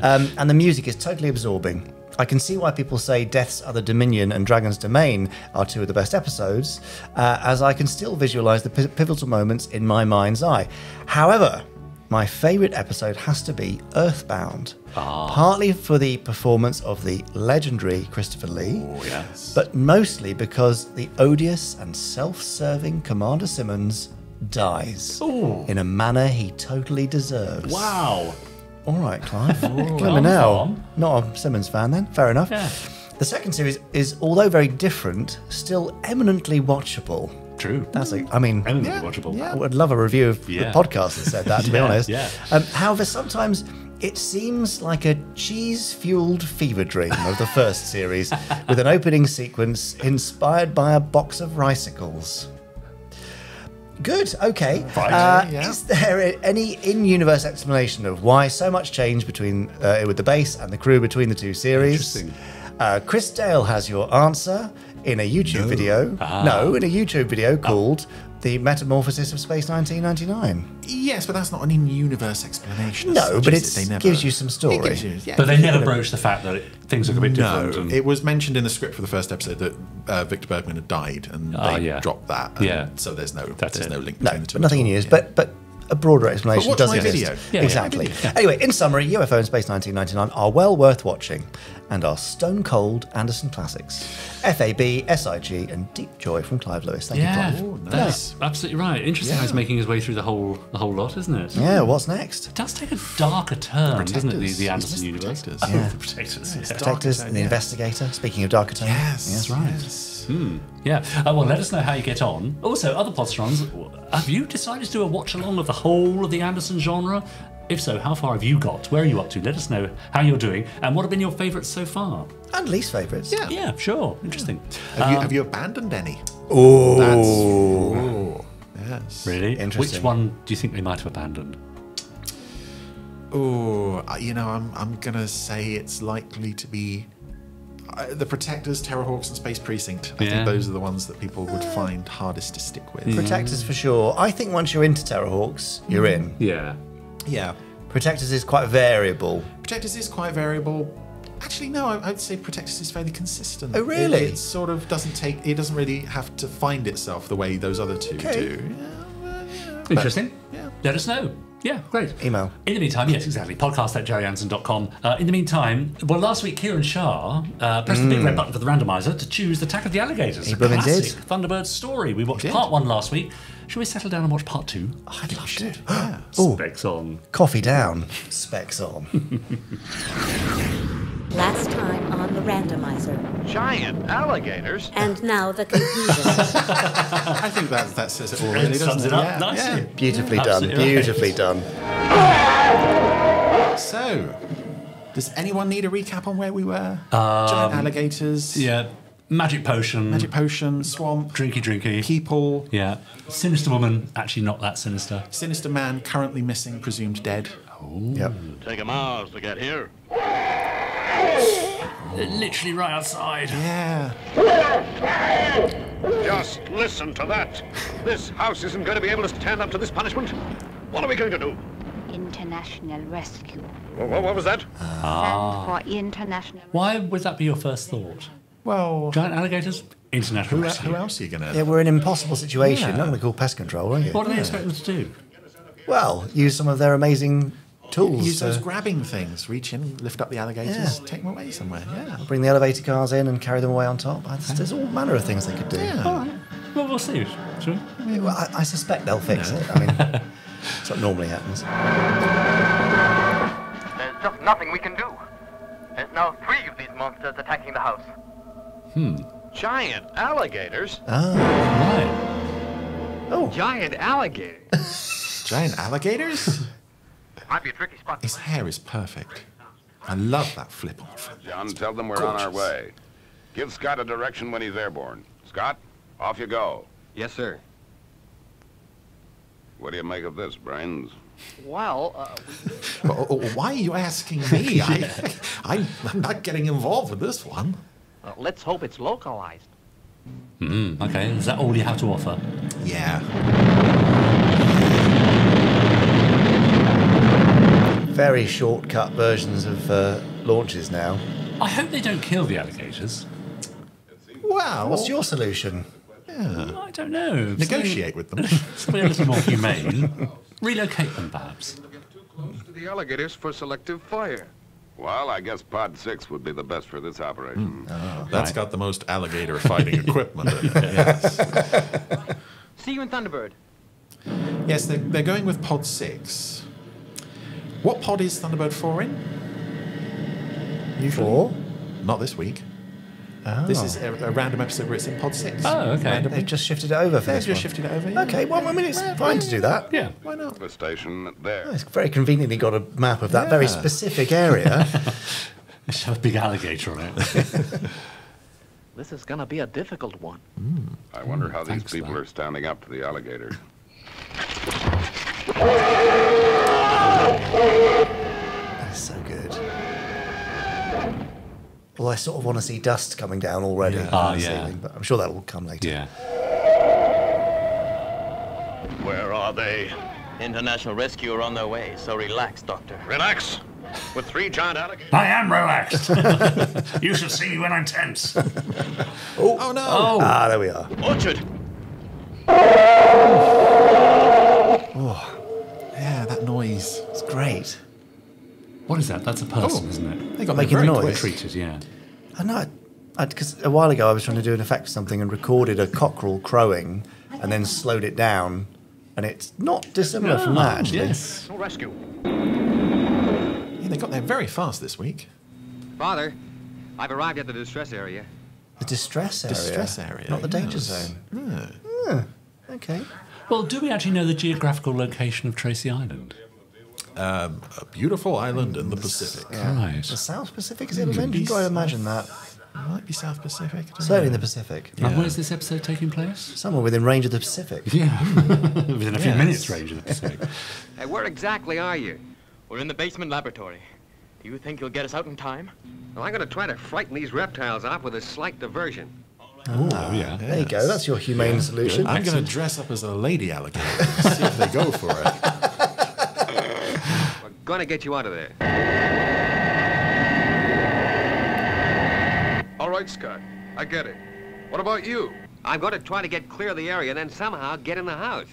And the music is totally absorbing. I can see why people say Death's Other Dominion and Dragon's Domain are 2 of the best episodes, as I can still visualise the pivotal moments in my mind's eye. However, my favourite episode has to be Earthbound, partly for the performance of the legendary Christopher Lee, but mostly because the odious and self-serving Commander Simmons dies in a manner he totally deserves. Wow. All right, Clive. Well Clever now. done. Not a Simmons fan then. Fair enough. Yeah. The second series is, although very different, still eminently watchable. True. That's Eminently watchable. I would love a review of the podcast that said that, to be honest. Yeah. However, sometimes It seems like a cheese-fueled fever dream of the first series, with an opening sequence inspired by a box of ricicles. Good, okay. Is there any in-universe explanation of why so much change between with the base and the crew between the two series? Interesting. Chris Dale has your answer in a YouTube video. In a YouTube video called The Metamorphosis of Space 1999. Yes, but that's not an in-universe explanation. No, but it gives you some story. But they never broached the fact that things look a bit different. No, it was mentioned in the script for the first episode that Victor Bergman had died, and they dropped that. And so there's no link between the two. But nothing in years. But a broader explanation does exist. Video. Yeah, exactly. Anyway, in summary, UFO and Space 1999 are well worth watching and are stone cold Anderson classics. FAB, SIG, and deep joy from Clive Lewis. Thank you, Clive. Oh, that's absolutely right. Interesting how he's making his way through the whole lot, isn't it? Yeah, what's next? It does take a darker turn, doesn't it, the Anderson universe? The Protectors. The Protectors and the Investigator. Speaking of darker turn. Yes, right. Yeah. Well, let us know how you get on. Also, other Podsterons, have you decided to do a watch-along of the whole of the Anderson genre? If so, how far have you got? Where are you up to? Let us know how you're doing and what have been your favourites so far. And least favourites. Yeah, sure. Interesting. Have you abandoned any? Yes. Really? Interesting. Which one do you think they might have abandoned? I'm going to say it's likely to be the Protectors, Terrorhawks, and Space Precinct. I think those are the ones that people would find hardest to stick with. Protectors for sure. I think once you're into Terrorhawks, you're in. Yeah. Protectors is quite variable. Protectors is quite variable. Actually, no, I'd say Protectors is fairly consistent. Oh, really? It sort of it doesn't really have to find itself the way those other two do. Interesting. Let us know. Yeah, great. Email. In the meantime, yes, exactly. podcast@gerryanderson.com. In the meantime, last week Kiran Shah pressed the big red button for the randomiser to choose The Attack of the Alligators. He a blooming classic did. Thunderbirds story. We watched part 1 last week. Should we settle down and watch part 2? I think we should. Specs on. Coffee down. Specs on. Last time on the randomiser. Giant alligators? And now the conclusion. I think that says it all, really, doesn't it? Up nicely. Beautifully done. Beautifully done. So, does anyone need a recap on where we were? Giant alligators. Yeah. Magic potion, swamp, drinky, people. Yeah. Sinister woman, actually not that sinister. Sinister man, currently missing, presumed dead. Yep. Take 'em hours to get here. Literally right outside. Yeah. Just listen to that. This house isn't going to be able to stand up to this punishment. What are we going to do? International rescue. What was that? For international. Why would that be your first thought? Well, giant alligators, international rescue. Who else are you going to? Yeah, we're in an impossible situation. You're not going to call pest control, are you? What do they expect them to do? Well, use some of their amazing tools. Use those grabbing things. Reach in, lift up the alligators, take them away somewhere. Yeah. Bring the elevator cars in and carry them away on top. There's all manner of things they could do. Yeah. All right. Well, we'll see. Shall we? Well, I suspect they'll fix it. I mean, it's what normally happens. There's just nothing we can do. There's now 3 of these monsters attacking the house. Giant alligators? Right. Oh. Giant alligators? Giant alligators? Might be a tricky spot. His hair is perfect. I love that flip on. John, tell them we're on our way. Give Scott a direction when he's airborne. Scott, off you go. Yes, sir. What do you make of this, Brains? Well, why are you asking me? I'm not getting involved with this one. Let's hope it's localized. Okay, is that all you have to offer? Yeah. Very shortcut versions of launches now. I hope they don't kill the alligators. Well, what's your solution? Yeah. I don't know. Negotiate with them. Something a little more humane. Relocate them, perhaps. Close to the alligators for selective fire. Well, I guess Pod 6 would be the best for this operation. That's got the most alligator fighting equipment in it. Yes. See you in Thunderbird. Yes, they're going with Pod 6. What pod is Thunderbird 4 in? Usually. 4? Not this week. This is a random episode where it's in Pod 6. Oh, okay. Randomly. They've just shifted it over for They've this just one. shifted it over, yeah. Okay, well, I mean, it's fine to do that. Yeah. Why not? The station there. It's very conveniently got a map of that very specific area. Let's have a big alligator on it. This is gonna be a difficult one. I wonder how these people are standing up to the alligator. That's so good. Well, I sort of want to see dust coming down already from the ceiling, but I'm sure that will come later. Yeah. Where are they? International rescue are on their way, so relax, Doctor. Relax. With 3 giant alligators. I am relaxed. You should see me when I'm tense. Oh no! Oh. Ah, there we are. Orchard! Oh, yeah, that noise. It's great. What is that? That's a person, isn't it? They got Making very the noise. quick. Treated, yeah. I know. Because a while ago I was trying to do an effect for something and recorded a cockerel crowing and then slowed it down, and it's not dissimilar from that, actually. Yes. No rescue. Yeah, they got there very fast this week. Father, I've arrived at the distress area. The distress area. Distress area, Not the danger yes. zone. Yeah. Okay. Well, do we actually know the geographical location of Tracy Island? A beautiful island in the Pacific. Right. The South Pacific, is it mentioned? I imagine that. Might be South Pacific. I don't Certainly in know. the Pacific. And where's this episode taking place? Somewhere within range of the Pacific. Yeah. Within a few minutes range of the Pacific. Hey, where exactly are you? We're in the basement laboratory. Do you think you'll get us out in time? Well, I'm going to try to frighten these reptiles off with a slight diversion. Oh, yeah. There you go. That's your humane solution. I'm going to dress up as a lady alligator and see if they go for it. We're going to get you out of there. All right, Scott. I get it. What about you? I'm going to try to get clear of the area and then somehow get in the house.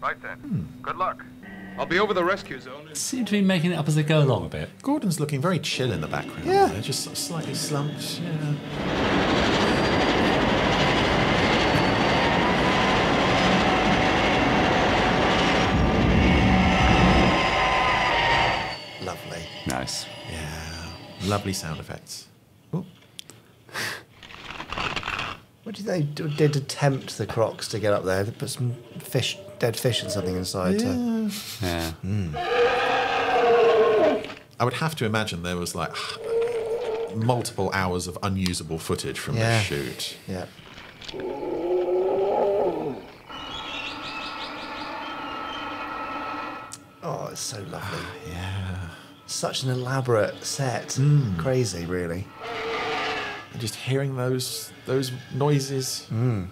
Right then. Good luck. I'll be over the rescue zone. Seem to be making it up as they go along a bit. Gordon's looking very chill in the background. Yeah. There, just sort of slightly slumped. Yeah. Lovely. Nice. Yeah. Lovely sound effects. Oh. What do they did to tempt the crocs to get up there? They put some fish, dead fish and something inside. Yeah. I would have to imagine there was like multiple hours of unusable footage from this shoot. Yeah. Oh, it's so lovely. Yeah. Such an elaborate set. Crazy, really. And just hearing those noises. I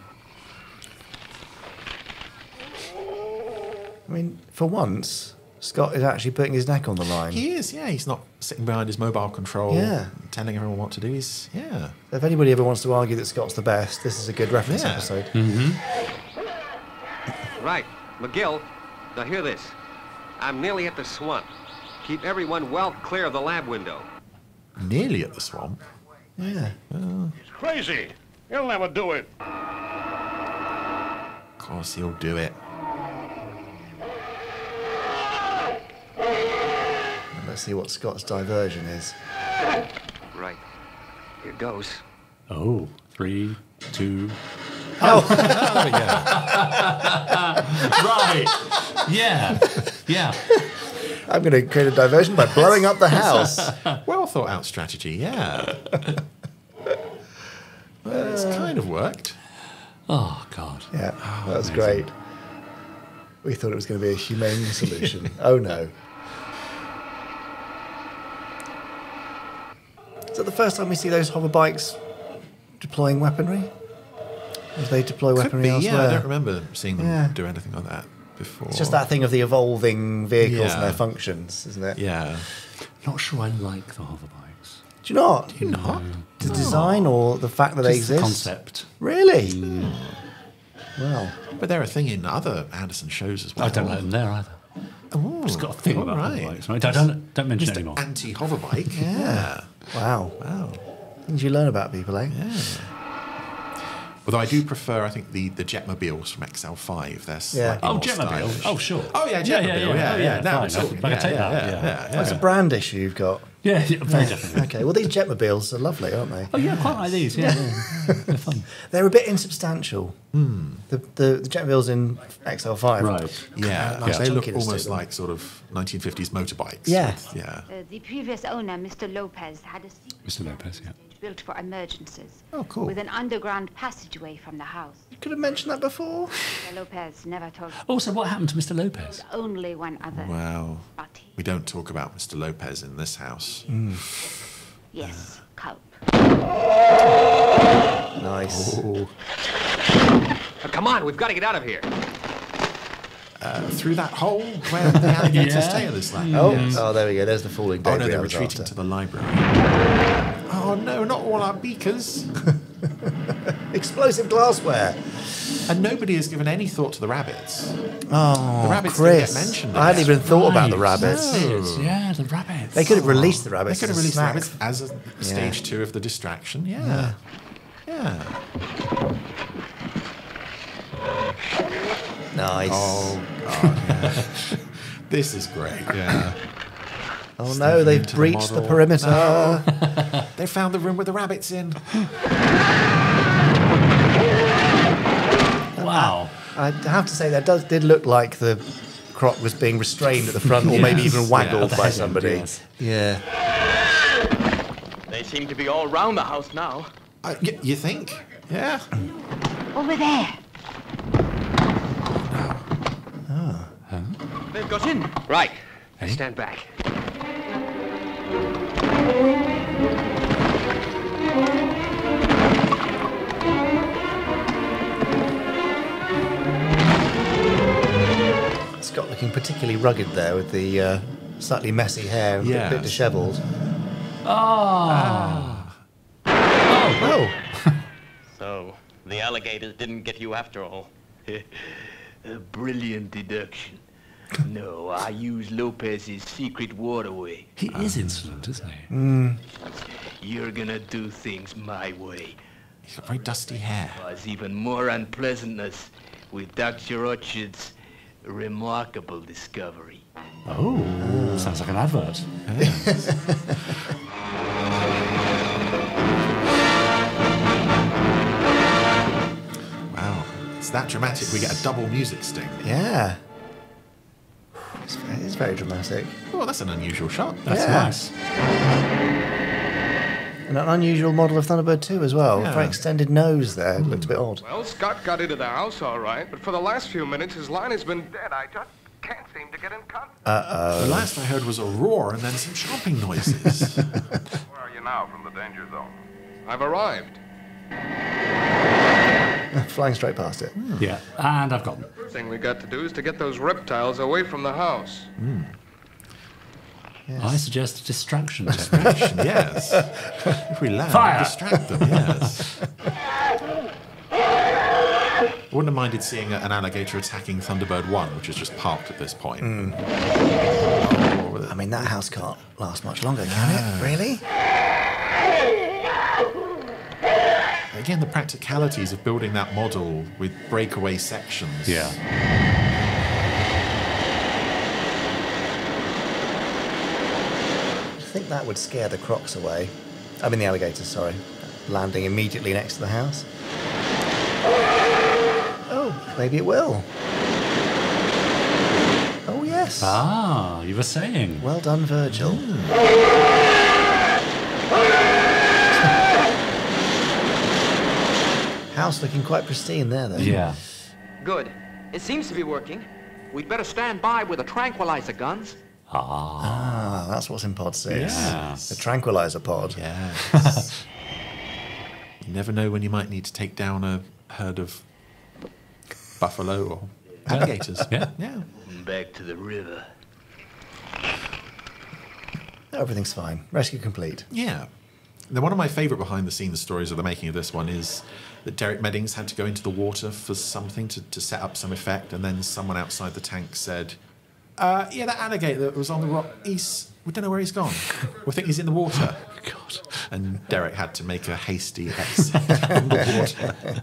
mean, for once, Scott is actually putting his neck on the line. He is, yeah. He's not sitting behind his mobile control telling everyone what to do. He's, yeah. If anybody ever wants to argue that Scott's the best, this is a good reference episode. Right. McGill, now hear this. I'm nearly at the swamp. Keep everyone well clear of the lab window. Nearly at the swamp? Yeah. He's crazy. He'll never do it. Of course he'll do it. Let's see what Scott's diversion is. Right. Here goes. Oh, 3, 2. Oh, Right. Yeah. Yeah. I'm going to create a diversion by blowing up the house. Well thought out strategy, yeah. Well, it's kind of worked. Oh, God. Yeah, that was amazing. great. We thought it was going to be a humane solution. Oh, no. Is that the first time we see those hover bikes deploying weaponry? Or do they deploy Could weaponry be, elsewhere? yeah. I don't remember seeing them do anything like that before. It's just that thing of the evolving vehicles and Yeah. their functions, isn't it? Yeah. Not sure I like the hover bikes. Do you not? Do you not? The design or the fact that they Just the exist? concept. Really? Well. But they're a thing in other Anderson shows as well. I don't like them there either. Oh, Just got a thing about right. hover bikes. Right? Don't mention Just it anymore. an anti-hover bike. Yeah. Wow. Wow. Things you learn about people, eh? Yeah. Although I do prefer, I think, the Jetmobiles from XL5. They're slightly Oh, more Jetmobile. stylish. Oh, sure. Oh, yeah, Jetmobile. Yeah. Now fine. I'm talking. I can take that. Yeah. That's a brand issue you've got. Yeah, very definitely. Okay, well, these jetmobiles are lovely, aren't they? Oh, yeah, quite like these, yeah. They're fun. They're a bit insubstantial. The jetmobiles in XL5. Right. Yeah, Nice they look chunkiness to almost them. like sort of 1950s motorbikes. Yeah. Yeah. The previous owner, Mr. Lopez, had a secret Mr. Lopez, yeah. stage built for emergencies. Oh, cool. With an underground passageway from the house. You could have mentioned that before. Mr. Lopez never told me. Also, what happened to Mr. Lopez? Only one other. Well, we don't talk about Mr. Lopez in this house. Yes, Culp. Nice. Come on, we've got to get out of here. Through that hole where the alligator's tail is like. Oh, there we go. There's the falling debris. Oh, no, they're I was retreating after. to the library. Oh, no, not all our beakers. Explosive glassware. And nobody has given any thought to the rabbits. Oh, The rabbits Chris. didn't get mentioned. I hadn't even thought about the Right, rabbits. that's it. Yeah, the rabbits. They could have released the rabbits. They could have as a released the snack. rabbits as a stage 2 of the distraction. Yeah. Nice. Oh, God, yeah. This is great. Yeah. Oh no, they've into the breached the model. perimeter. No. They found the room with the rabbits in. Wow. I have to say, that did look like the croc was being restrained at the front, or maybe even waggled by somebody. Yes. Yeah. They seem to be all round the house now. You think? Yeah. Over there. They've got in. Right. Stand back. Scott looking particularly rugged there with the slightly messy hair, and a bit dishevelled. Oh. Oh. So, the alligators didn't get you after all. A brilliant deduction. No, I used Lopez's secret waterway. He is insolent, isn't he? You're gonna do things my way. He's got very dusty hair. There's even more unpleasantness with Dr. Orchard's remarkable discovery. Oh, sounds like an advert. Wow. It's that dramatic. We get a double music sting. Yeah. It's very dramatic. Oh, that's an unusual shot. That's nice. And an unusual model of Thunderbird 2 as well. Yeah. Very extended nose there. It looked a bit odd. Well, Scott got into the house all right, but for the last few minutes, his line has been dead. I just can't seem to get in contact. The last I heard was a roar and then some chopping noises. Where are you now from the danger zone? I've arrived. Flying straight past it. Yeah, and I've got them. First thing we got to do is to get those reptiles away from the house. Yes. I suggest a distraction. Yes. If we land, Fire! distract them, yes. Wouldn't have minded seeing an alligator attacking Thunderbird 1, which is just parked at this point. I mean, that house can't last much longer, can it? Really? Again, the practicalities of building that model with breakaway sections. Yeah. I think that would scare the crocs away. I mean, the alligators, sorry. Landing immediately next to the house. Oh, maybe it will. Oh, yes. Ah, you were saying. Well done, Virgil. House looking quite pristine there, though. Yeah. Good. It seems to be working. We'd better stand by with the tranquilizer guns. Ah, that's what's in pod 6. Yes. The tranquilizer pod. Yes. You never know when you might need to take down a herd of buffalo or alligators. Yeah. Back to the river. Everything's fine. Rescue complete. Yeah. Now, one of my favourite behind-the-scenes stories of the making of this one is that Derek Meddings had to go into the water for something to set up some effect, and then someone outside the tank said, yeah, that alligator that was on the rock, we don't know where he's gone. We think he's in the water. God. And Derek had to make a hasty exit from the water. Say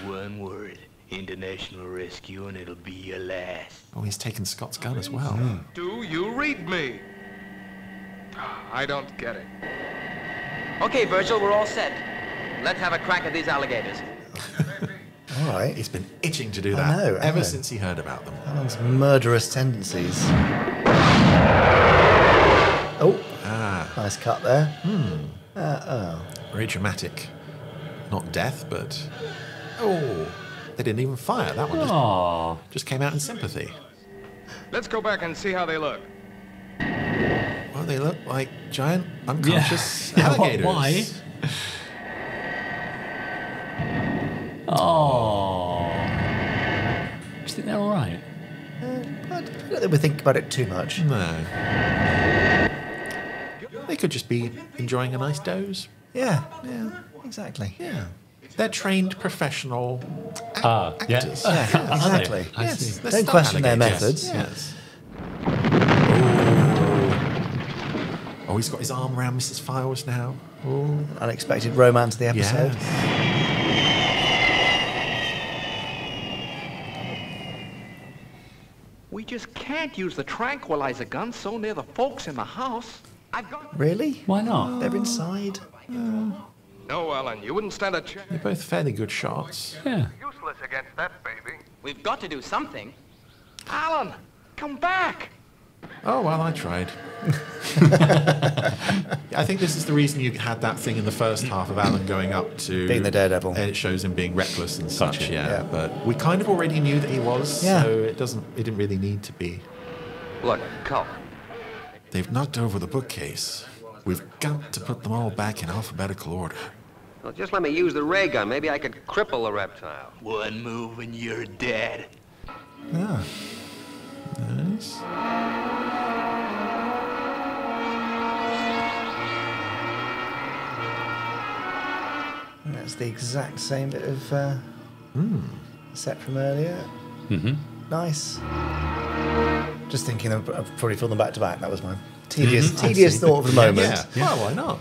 one word. International rescue and it'll be your last. Oh, he's taken Scott's gun as well. Do you read me? I don't get it. Okay, Virgil, we're all set. Let's have a crack at these alligators. All right. He's been itching to do that ever since he heard about them. Alan's murderous tendencies. Oh, nice cut there. Very dramatic. Not death, but... Oh, they didn't even fire. That one just came out in sympathy. Let's go back and see how they look. Well, they look like giant, unconscious alligators. Why? Oh. Do you think they're all right? I don't think we think about it too much. No. They could just be enjoying a nice doze. Yeah, exactly. Yeah. They're trained professional actors. Yeah, exactly. Yes. Don't question their methods. Yes. Oh, he's got his arm around Mrs. Files now. Oh. Unexpected romance of the episode. We just can't use the tranquilizer gun so near the folks in the house. Really? Why not? They're inside. No, Alan, you wouldn't stand a chance. They're both fairly good shots. Yeah. Useless against that baby. We've got to do something. Alan, come back. Oh, well, I tried. I think this is the reason you had that thing in the first half of Alan going up to... Being the daredevil. And it shows him being reckless and such, Gotcha. yeah. But we kind of already knew that he was, so it didn't really need to be. Look, Cull. They've knocked over the bookcase. We've got to put them all back in alphabetical order. Well, just let me use the ray gun. Maybe I could cripple the reptile. One move and you're dead. Yeah. Nice. That's the exact same bit of set from earlier. Nice. Just thinking I've probably filmed them back to back. That was my tedious thought of the moment. Yeah. Well, why not?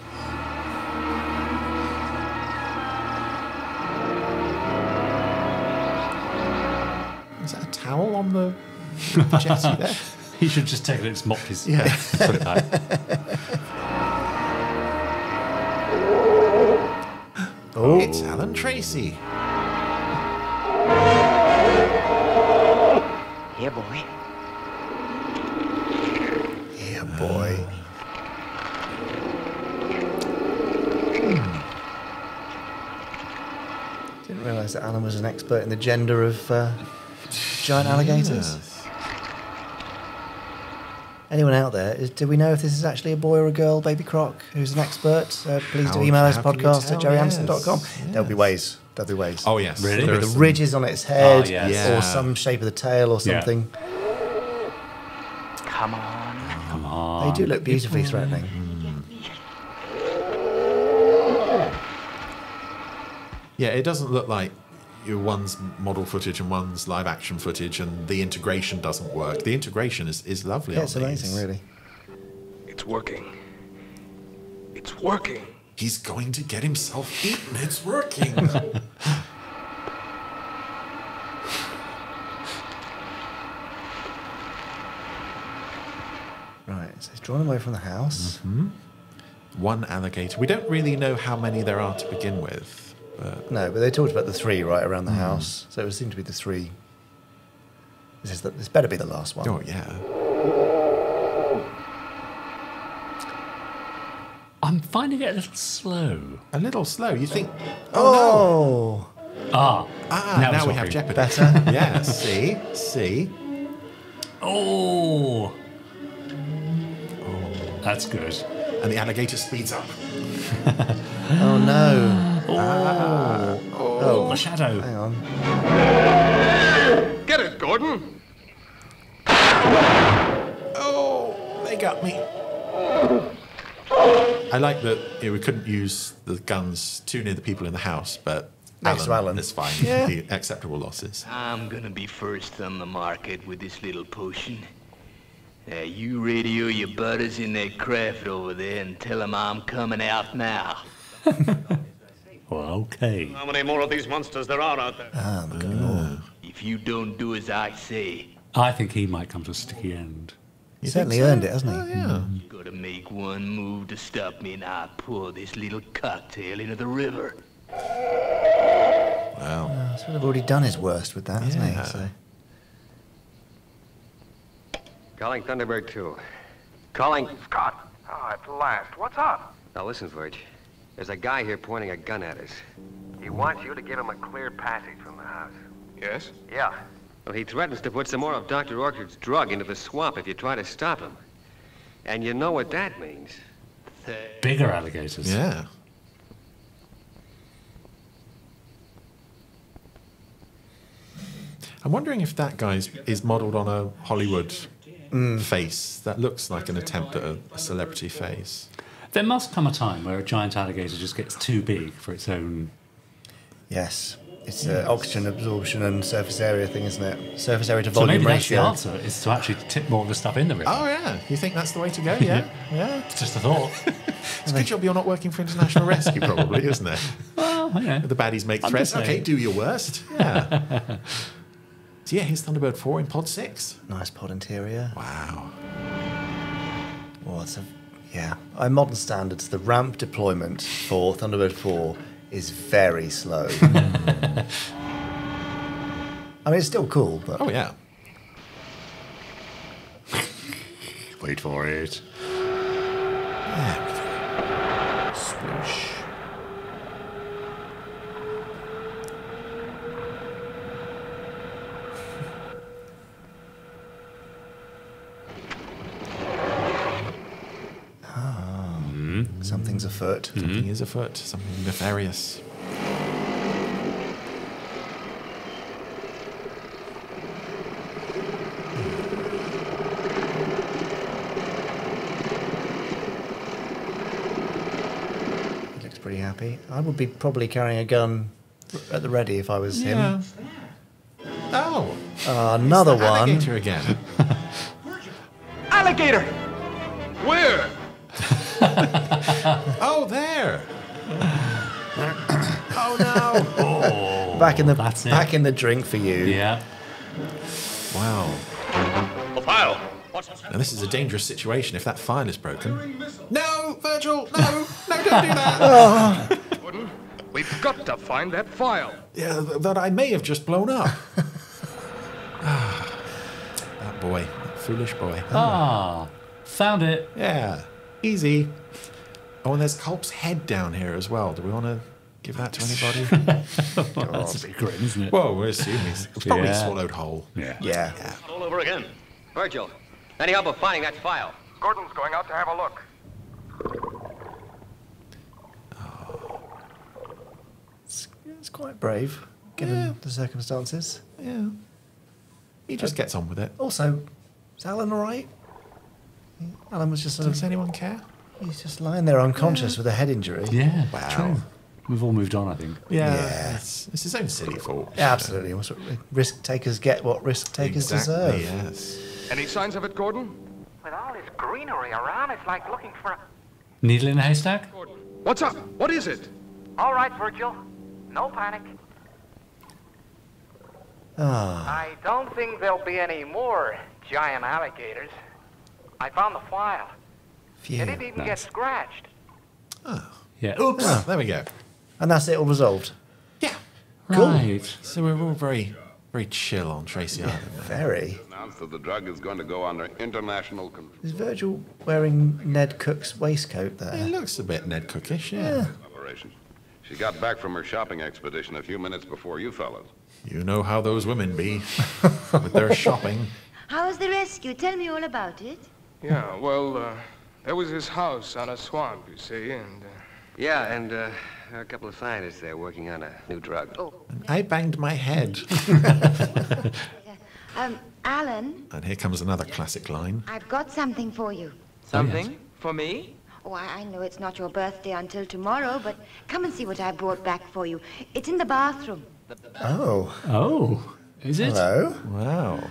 Is that a towel on the jetty there? He should just take it and mop his... Yeah. Put it back. Oh, it's Alan Tracy. Here, boy. Yeah, boy. Didn't realise that Alan was an expert in the gender of giant alligators. Yes. Anyone out there, do we know if this is actually a boy or a girl, Baby Croc, who's an expert? Please do email us, podcast@jerryanderson.com. Yes. There'll be ways. Oh, yes. Really? With the ridges on its head, yes. or some shape of the tail or something. Come on. Come on. They do look beautifully threatening. Yeah, it doesn't look like one's model footage and one's live action footage, and the integration doesn't work. The integration is lovely. Yeah, it's amazing, really. It's working. It's working. He's going to get himself eaten. It's working. Right, so he's drawn away from the house. One alligator. We don't really know how many there are to begin with. But No, but they talked about the three right around the house, so it would seem to be the three. This better be the last one. oh, yeah. I'm finding it a little slow. A little slow. You think, Oh, Ah. now we have jeopardy. better. Yeah, see? Oh. That's good. And the alligator speeds up. Oh no! Oh, the shadow. Hang on. Get it, Gordon. Oh, they got me. I like that we couldn't use the guns too near the people in the house, but Next to Alan. is fine. Yeah. The acceptable losses. I'm gonna be first on the market with this little potion. You radio your butters in that craft over there and tell them I'm coming out now. Well, okay. How many more of these monsters there are out there? Look at me more. If you don't do as I say, I think he might come to a sticky end. He certainly earned it, hasn't he? Oh, yeah. You gotta make one move to stop me, and I pour this little cocktail into the river. Wow. Sort of already done his worst with that, hasn't he? So. Calling Thunderbird 2. Calling Scott. Oh, at last. What's up? Now listen, Verge. There's a guy here pointing a gun at us. He wants you to give him a clear passage from the house. Yes? Yeah. Well, he threatens to put some more of Dr. Orchard's drug into the swamp if you try to stop him. And you know what that means. Bigger alligators. Yeah. I'm wondering if that guy is modelled on a Hollywood face that looks like an attempt at a celebrity face. There must come a time where a giant alligator just gets too big for its own... Yes. It's an oxygen absorption and surface area thing, isn't it? Surface area to So volume maybe that's ratio. the answer, is to actually tip more of the stuff in the river. Oh, yeah. You think that's the way to go? Yeah. Yeah. It's just a thought. It's a good job you're not working for International Rescue, probably, isn't it? Well, yeah. The baddies make I'm threats. just Okay, saying. do your worst. Yeah. So, yeah, here's Thunderbird 4 in Pod 6. Nice pod interior. Wow. Well, it's a... Yeah. By modern standards, the ramp deployment for Thunderbird 4 is very slow. I mean, it's still cool, but... Oh, yeah. Wait for it. There we go. Swoosh. Something's afoot. Something is afoot. Something nefarious. He looks pretty happy. I would be probably carrying a gun at the ready if I was him. Oh. Another It's the one. alligator again. Alligator! Where? Oh, there. Oh, no. Oh, Back in the that's it. back in the drink for you. Yeah. Wow. The file. Now, this is a dangerous situation if that file is broken. No, Virgil, no. No, don't do that. Gordon, we've got to find that file. Yeah, that I may have just blown up. That boy. That foolish boy. Ah, found it. Yeah. Easy. Oh, and there's Culp's head down here as well. Do we want to give that to anybody? That's a bit grim, isn't it? Well, we're assuming it's probably Yeah. swallowed whole. Yeah. All over again. Virgil, any help of finding that file? Gordon's going out to have a look. It's quite brave, given the circumstances. Yeah. He just gets on with it. Also, is Alan all right? Alan was just sort Does of... anyone care? He's just lying there unconscious with a head injury. Yeah, Wow. true. We've all moved on, I think. Yeah. It's his own silly fault. Yeah, absolutely. Risk takers get what risk takers deserve. Yes. Any signs of it, Gordon? With all this greenery around, it's like looking for a... Needle in a haystack? What's up? What is it? All right, Virgil. No panic. Ah. I don't think there'll be any more giant alligators. I found the file. Phew. It didn't even get scratched. Yeah. Oops. Oh, there we go. And that's it all resolved. Yeah. Right. So we're all very, very chill on Tracy Island. Very. Announced that the drug is going to go under international control. Is Virgil wearing Ned Cook's waistcoat It there? looks a bit Ned Cookish, yeah. Operation. She got back from her shopping expedition a few minutes before you fellas. You know how those women be with their shopping. How was the rescue? Tell me all about it. Yeah, well, there was his house on a swamp, you see, and... Yeah, and there are a couple of scientists there working on a new drug. Oh. And I banged my head. Alan, And here comes another classic line. I've got something for you. Something? For me? Oh, I know it's not your birthday until tomorrow, but come and see what I brought back for you. It's in the bathroom. Oh. Oh, is it? Hello. Wow.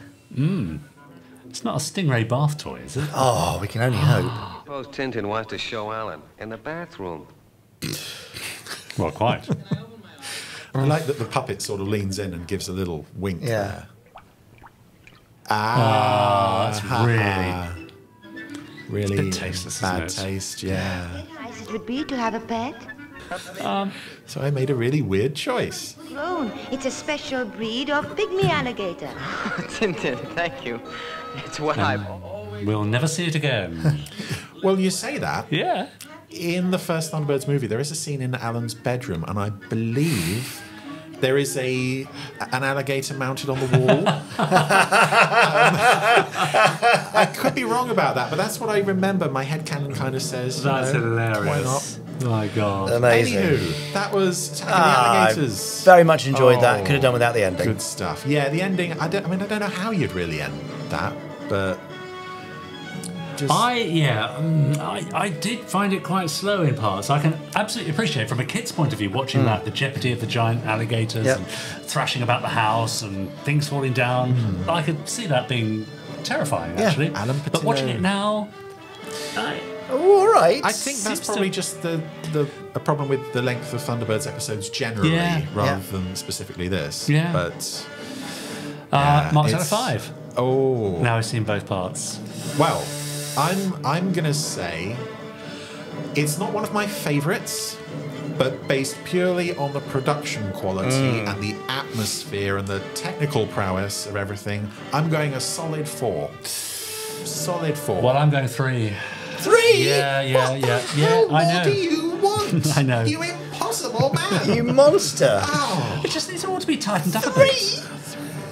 It's not a Stingray bath toy, is it? Oh, we can only hope. Suppose Tintin wants to show Alan in the bathroom. Well, quite. I like that the puppet sort of leans in and gives a little wink Yeah. there. That's really... Really Bit tasteless, bad isn't it? taste, yeah. How nice it would be to have a pet. So I made a really weird choice. Grown. It's a special breed of pygmy alligator. Tintin, thank you. It's what We'll never see it again. Well, you say that. Yeah. In the first Thunderbirds movie, there is a scene in Alan's bedroom, and I believe there is an alligator mounted on the wall. I could be wrong about that, but that's what I remember. My headcanon kind of says. That's hilarious. Why not? My God. Amazing. Anywho, that was Attacking the Alligators. Very much enjoyed that. Could have done without the ending. Good stuff. Yeah, the ending. I don't know how you'd really end that, but I did find it quite slow in parts. I can absolutely appreciate from a kid's point of view watching that, the jeopardy of the giant alligators and thrashing about the house and things falling down. I could see that being terrifying, actually. Alan but watching it now, all right. I think that's probably just a problem with the length of Thunderbirds episodes generally, rather than specifically this. Yeah. But marks out of 5. Oh. Now I've seen both parts. Well, I'm gonna say it's not one of my favourites, but based purely on the production quality and the atmosphere and the technical prowess of everything, I'm going a solid 4. Solid 4. Well, I'm going 3. 3? Yeah. I know. What do you want? I know. You impossible man. You monster. It just needs all to be tightened up a bit.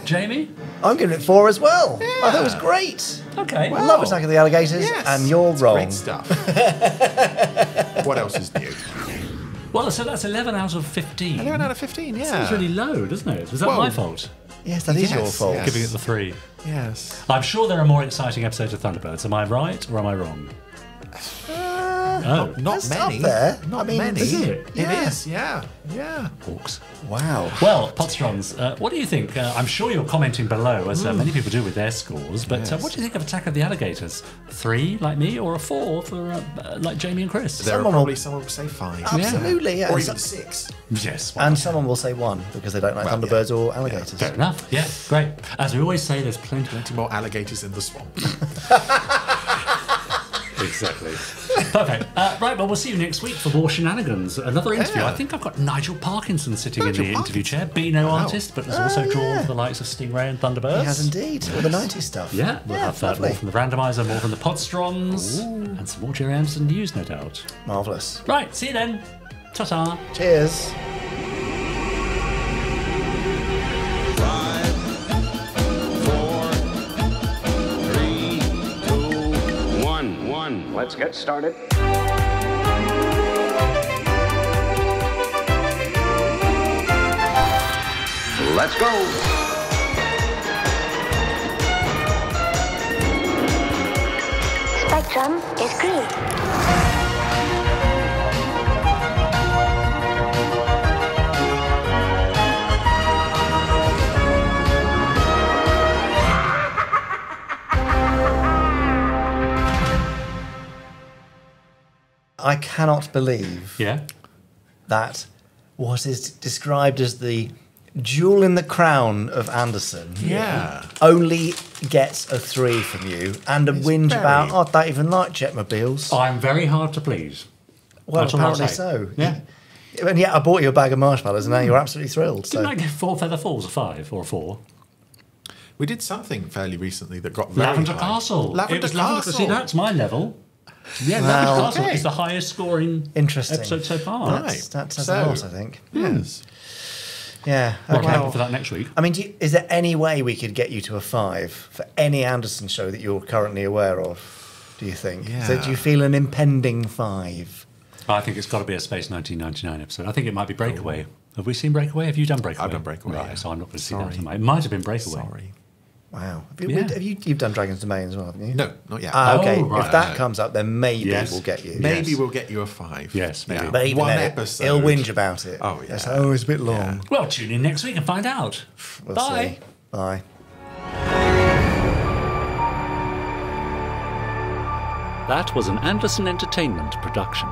Jamie? I'm giving it 4 as well. I thought it was great. Okay. I love Attack of the Alligators, and you're wrong. Great stuff. What else is new? Well, so that's 11 out of 15. 11 out of 15, yeah. Seems really low, doesn't it? Was that my fault? Yes, that is your fault. Yes. Giving it the 3. Yes. I'm sure there are more exciting episodes of Thunderbirds. Am I right or am I wrong? Not many. Up there. Not I mean, many. Is it? It is, yeah. Hawks. Wow. Well, Podsterons, what do you think? I'm sure you're commenting below, as many people do with their scores, but what do you think of Attack of the Alligators? 3, like me, or a 4 for like Jamie and Chris? Someone will say 5. Absolutely, yeah. Or even 6. Yes. And someone will say 1 because they don't like Thunderbirds or alligators. Fair enough. Yeah, great. As we always say, there's plenty more alligators in the swamp. Exactly. Perfect. Right, well, we'll see you next week for more shenanigans. Another interview. I think I've got Nigel Parkinson sitting in the interview chair. Be no artist, but has also drawn the likes of Stingray and Thunderbirds. He has indeed. All the 90s stuff. Yeah, we'll have more from the Randomiser, more from the Podsterons, and some more Gerry Anderson news, no doubt. Marvellous. Right, see you then. Ta-ta. Cheers. 5, 4, 3, 2, 1. Let's get started. Let's go. Spectrum is green. I cannot believe that what is described as the jewel in the crown of Anderson only gets a 3 from you and a whinge about, I don't even like jetmobiles. I'm very hard to please. Well, apparently so. Yeah. And yet I bought you a bag of marshmallows and now you're absolutely thrilled. Didn't I get 4 feather falls, a 5 or a 4? We did something fairly recently that got very Lavender high. Castle. Lavender Castle. See, that's my level. Yeah, Wow. Lavender Castle is the highest scoring episode so far. That says a lot, I think. Yes. Yeah. What can happen for that next week? I mean, is there any way we could get you to a 5 for any Anderson show that you're currently aware of, do you think? Yeah. So do you feel an impending 5? I think it's got to be a Space 1999 episode. I think it might be Breakaway. Have we seen Breakaway? Have you done Breakaway? I've done Breakaway. Right, so I'm not going to see Sorry. that tonight. It might have been Breakaway. Sorry. Wow. You've done Dragon's Domain as well, haven't you? No, not yet. Okay, right. if that comes up, then maybe we'll get you. Maybe we'll get you a 5. Yes, maybe. Yeah. But even One then, episode. He'll whinge about it. Oh, yeah. It's always a bit long. Well, tune in next week and find out. We'll Bye. see. Bye. That was an Anderson Entertainment production.